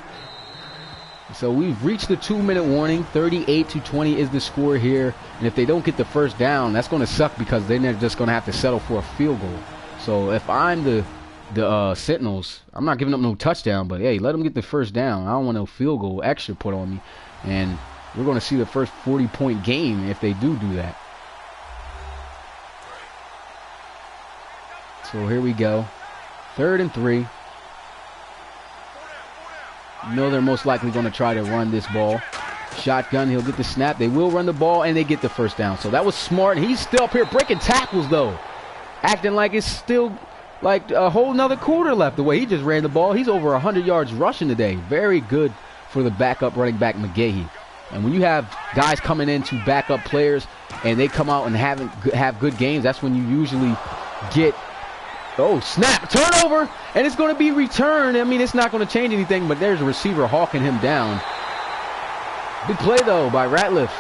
So we've reached the 2-minute warning. 38-20 is the score here, and if they don't get the 1st down, that's going to suck because then they're just going to have to settle for a field goal. So if I'm the Sentinels, I'm not giving up no touchdown, but hey, let them get the 1st down. I don't want no field goal extra put on me, and we're going to see the first 40-point game if they do that. So here we go. 3rd and 3. They're most likely going to try to run this ball. Shotgun, he'll get the snap. They will run the ball, and they get the 1st down. So that was smart. He's still up here breaking tackles, though. Acting like it's still like a whole nother quarter left. The way he just ran the ball, he's over 100 yards rushing today. Very good for the backup running back McGahee. And when you have guys coming in to back up players and they come out and have good games, that's when you usually get, oh, snap, turnover, and it's going to be returned. I mean, it's not going to change anything, but there's a receiver hawking him down. Big play, though, by Ratliff.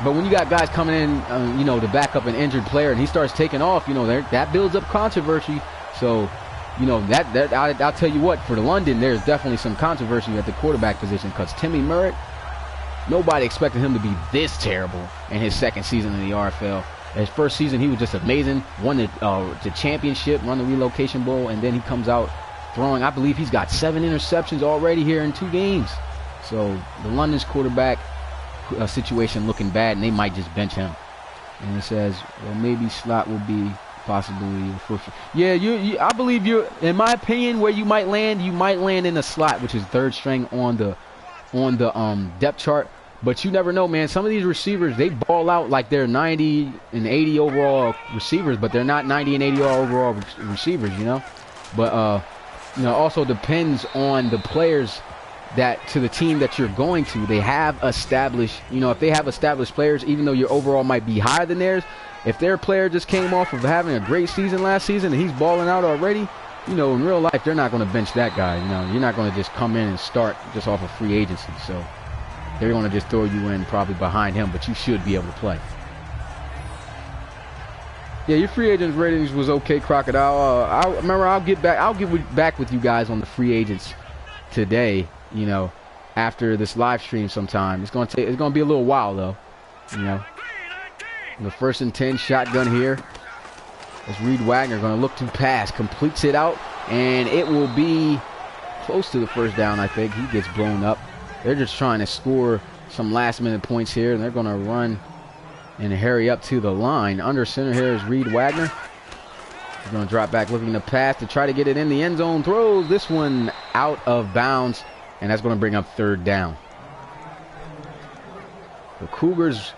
But when you got guys coming in, to back up an injured player and he starts taking off, that builds up controversy. So, I'll tell you what, for the London, there's definitely some controversy at the quarterback position because Timmy Merritt, nobody expected him to be this terrible in his 2nd season in the RFL. His 1st season, he was just amazing, won the championship, won the Relocation Bowl, and then he comes out throwing, I believe he's got 7 interceptions already here in 2 games. So the London's quarterback situation looking bad, and they might just bench him. And it says, well, maybe slot will be possibly first. Yeah, I believe you're, in my opinion, where you might land in a slot, which is 3rd string on the depth chart. But you never know, man. Some of these receivers, they ball out like they're 90 and 80 overall receivers, but they're not 90 and 80 overall receivers, But also depends on the players that to the team that you're going to. They have established, if they have established players, even though your overall might be higher than theirs, if their player just came off of having a great season last season and he's balling out already, you know, in real life, they're not going to bench that guy. You know, you're not going to just come in and start just off of free agency. So they're going to just throw you in probably behind him, but you should be able to play. Yeah, your free agents ratings was okay, Crocodile. I'll get back with you guys on the free agents today. You know, after this live stream sometime. It's going to be a little while though. You know, the 1st and 10 shotgun here. As Reed Wagner going to look to pass, completes it out, and it will be close to the first down. I think he gets blown up. They're just trying to score some last-minute points here, and they're going to run and hurry up to the line. Under center here is Reed Wagner. He's going to drop back looking to pass to try to get it in the end zone. Throws this one out of bounds, and that's going to bring up 3rd down. The Cougars,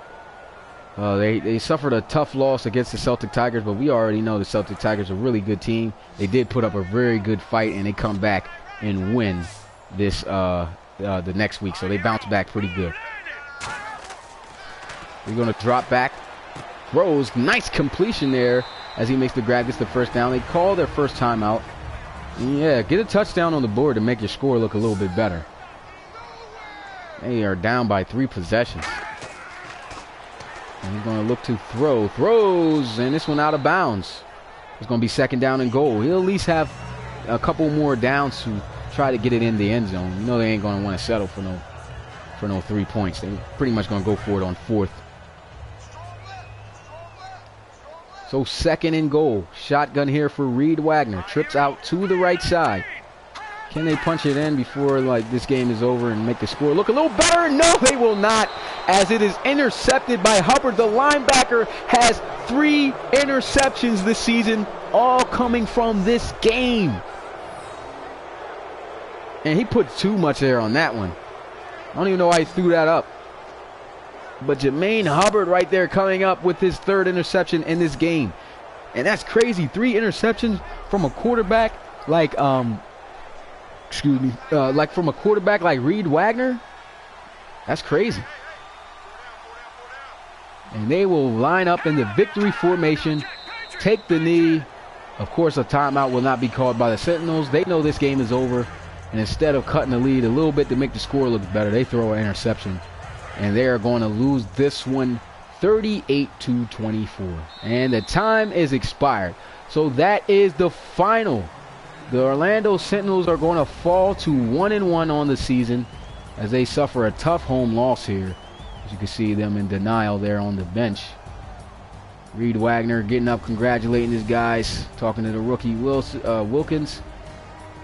they suffered a tough loss against the Celtic Tigers, but we already know the Celtic Tigers are a really good team. They did put up a very good fight, and they come back and win this the next week, so they bounce back pretty good. We're going to drop back. Throws. Nice completion there as he makes the grab. Gets the first down. They call their first timeout. Yeah, get a touchdown on the board to make your score look a little bit better. They are down by 3 possessions. And he's going to look to throw. Throws, and this one out of bounds. It's going to be 2nd down and goal. He'll at least have a couple more downs to try to get it in the end zone. You know they ain't going to want to settle for no 3 points. They're pretty much going to go for it on 4th. So 2nd and goal. Shotgun here for Reed Wagner. Trips out to the right side. Can they punch it in before this game is over and make the score look a little better? No, they will not, as it is intercepted by Hubbard. The linebacker has 3 interceptions this season, all coming from this game. And he put too much there on that one. I don't even know why he threw that up. But Jermaine Hubbard right there coming up with his 3rd interception in this game. And that's crazy. 3 interceptions from a quarterback like from a quarterback like Reed Wagner. That's crazy. And they will line up in the victory formation, take the knee. Of course, a timeout will not be called by the Sentinels. They know this game is over. And instead of cutting the lead a little bit to make the score look better, they throw an interception. And they are going to lose this one 38-24. And the time is expired. So that is the final. The Orlando Sentinels are going to fall to 1-1 on the season as they suffer a tough home loss here. As you can see them in denial there on the bench. Reed Wagner getting up, congratulating his guys, talking to the rookie Wilkins.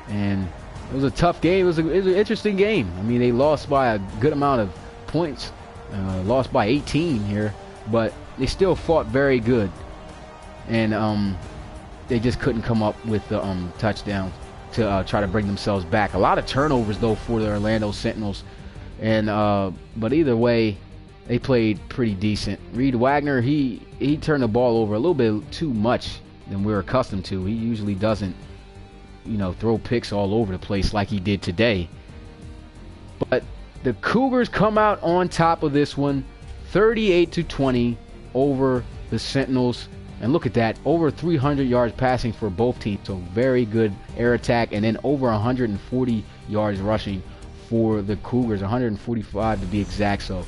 And it was a tough game. It was an interesting game. I mean, they lost by a good amount of points. Lost by 18 here, but they still fought very good. And they just couldn't come up with the touchdown to try to bring themselves back. A lot of turnovers, though, for the Orlando Sentinels. And but either way, they played pretty decent. Reed Wagner, he turned the ball over a little bit too much than we're accustomed to. He usually doesn't, you know, throw picks all over the place like he did today. But the Cougars come out on top of this one, 38-20 over the Sentinels. And look at that, over 300 yards passing for both teams. So very good air attack, and then over 140 yards rushing for the Cougars, 145 to be exact. So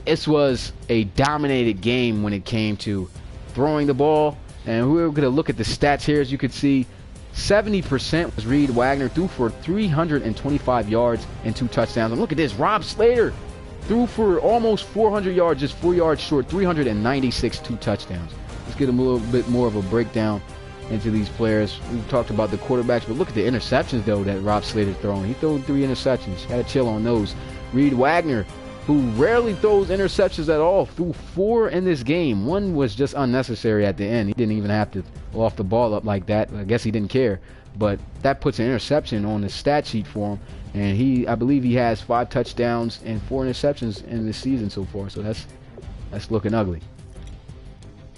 this was a dominated game when it came to throwing the ball. And we're going to look at the stats here. As you can see, 70% was Reed Wagner, threw for 325 yards and 2 touchdowns. And look at this, Rob Slater threw for almost 400 yards, just 4 yards short, 396, 2 touchdowns. Let's get a little bit more of a breakdown into these players. We've talked about the quarterbacks, but look at the interceptions, though, that Rob Slater's throwing. He threw 3 interceptions, had a chill on those. Reed Wagner, who rarely throws interceptions at all, threw 4 in this game. 1 was just unnecessary at the end. He didn't even have to loft the ball up like that. I guess he didn't care. But that puts an interception on the stat sheet for him. And I believe he has 5 touchdowns and 4 interceptions in this season so far. So that's looking ugly.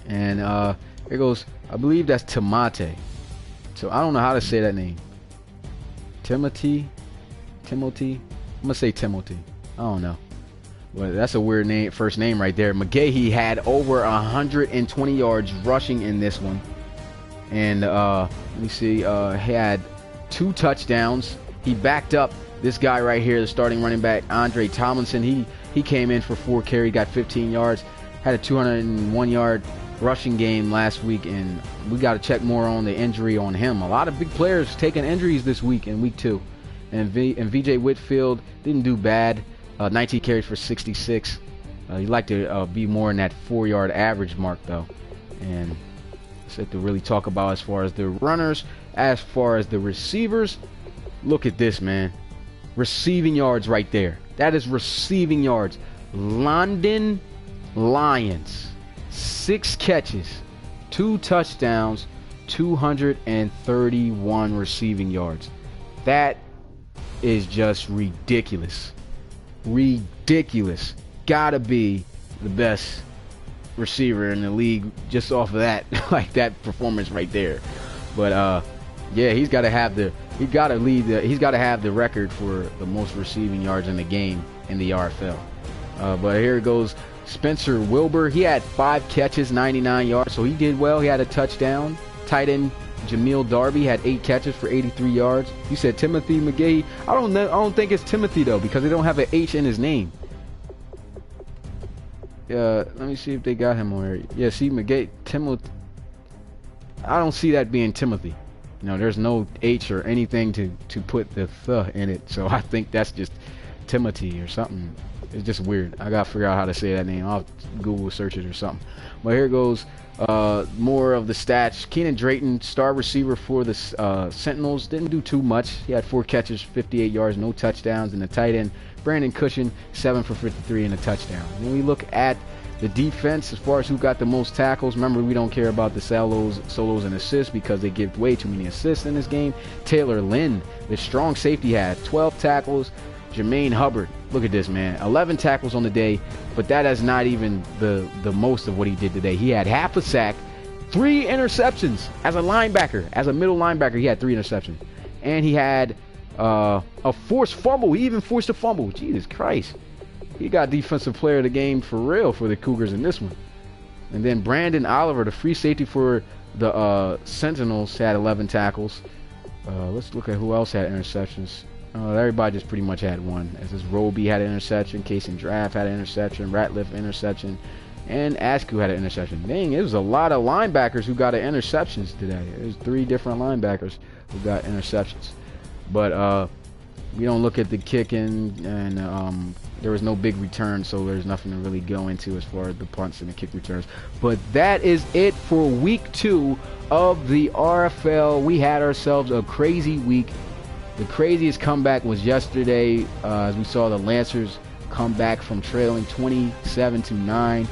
And here goes, I believe that's Timate. So I don't know how to say that name. Timothy? I'm going to say Timothy. I don't know. Well, that's a weird name, first name right there. McGahee had over 120 yards rushing in this one. And let me see, he had 2 touchdowns. He backed up this guy right here, the starting running back, Andre Tomlinson. He came in for 4 carries, got 15 yards, had a 201-yard rushing game last week, and we got to check more on the injury on him. A lot of big players taking injuries this week in week 2. And VJ Whitfield didn't do bad. 19 carries for 66. You'd like to be more in that 4-yard average mark, though. And that's it to really talk about as far as the runners. As far as the receivers, look at this, man. Receiving yards right there. That is receiving yards. London Lions, 6 catches, 2 touchdowns, 231 receiving yards. That is just ridiculous. Ridiculous. Gotta be the best receiver in the league just off of that, like that performance right there. But yeah, he's got to have the record for the most receiving yards in the game in the RFL. But here it goes. Spencer Wilbur, he had 5 catches, 99 yards, so he did well. He had a touchdown. Tight end Jamil Darby had 8 catches for 83 yards. You said Timothy McGahee. I don't think it's Timothy though, because they don't have an H in his name. Let me see if they got him on here. Yeah, see McGahee, Timothy. I don't see that being Timothy. You know, there's no H or anything to put the th in it, so I think that's just Timothy or something. It's just weird. I gotta figure out how to say that name. I'll Google search it or something. But here goes more of the stats. Keenan Drayton, star receiver for the Sentinels, didn't do too much. He had 4 catches, 58 yards, no touchdowns. And the tight end, Brandon Cushion, 7 for 53 and a touchdown. When we look at the defense, as far as who got the most tackles, remember we don't care about the solos and assists because they give way too many assists in this game. Taylor Lynn, the strong safety, had 12 tackles. Jermaine Hubbard, look at this, man, 11 tackles on the day, but that is not even the most of what he did today. He had half a sack, 3 interceptions as a linebacker. As a middle linebacker, he had 3 interceptions. And he had a forced fumble. He even forced a fumble. Jesus Christ. He got defensive player of the game for real for the Cougars in this one. And then Brandon Oliver, the free safety for the Sentinels, had 11 tackles. Let's look at who else had interceptions. Everybody just pretty much had one. As this Roby had an interception, Casey Draft had an interception, Ratliff interception, and Askew had an interception. Dang, it was a lot of linebackers who got interceptions today. There's 3 different linebackers who got interceptions. But we don't look at the kicking, and there was no big return, so there's nothing to really go into as far as the punts and the kick returns. But that is it for week 2 of the RFL. We had ourselves a crazy week. The craziest comeback was yesterday, as we saw the Lancers come back from trailing 27-9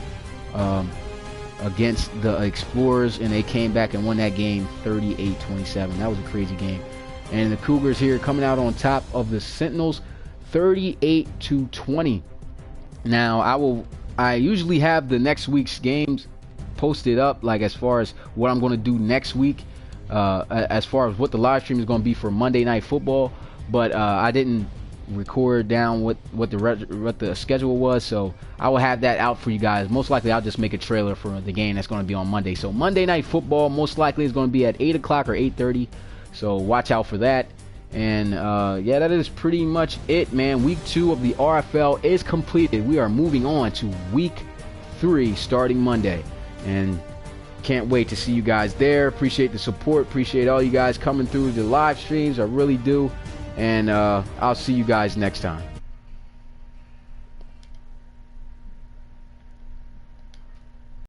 against the Explorers, and they came back and won that game 38-27. That was a crazy game. And the Cougars here coming out on top of the Sentinels 38-20. Now, I usually have the next week's games posted up, like as far as what I'm going to do next week. As far as what the live stream is going to be for Monday Night Football, but I didn't record down what the schedule was, so I will have that out for you guys. Most likely I'll just make a trailer for the game that's going to be on Monday. So Monday Night Football most likely is going to be at 8 o'clock or 8:30, so watch out for that. And yeah, that is pretty much it, man. Week 2 of the RFL is completed. We are moving on to week 3 starting Monday, and can't wait to see you guys there. Appreciate the support. Appreciate all you guys coming through the live streams. I really do. And I'll see you guys next time.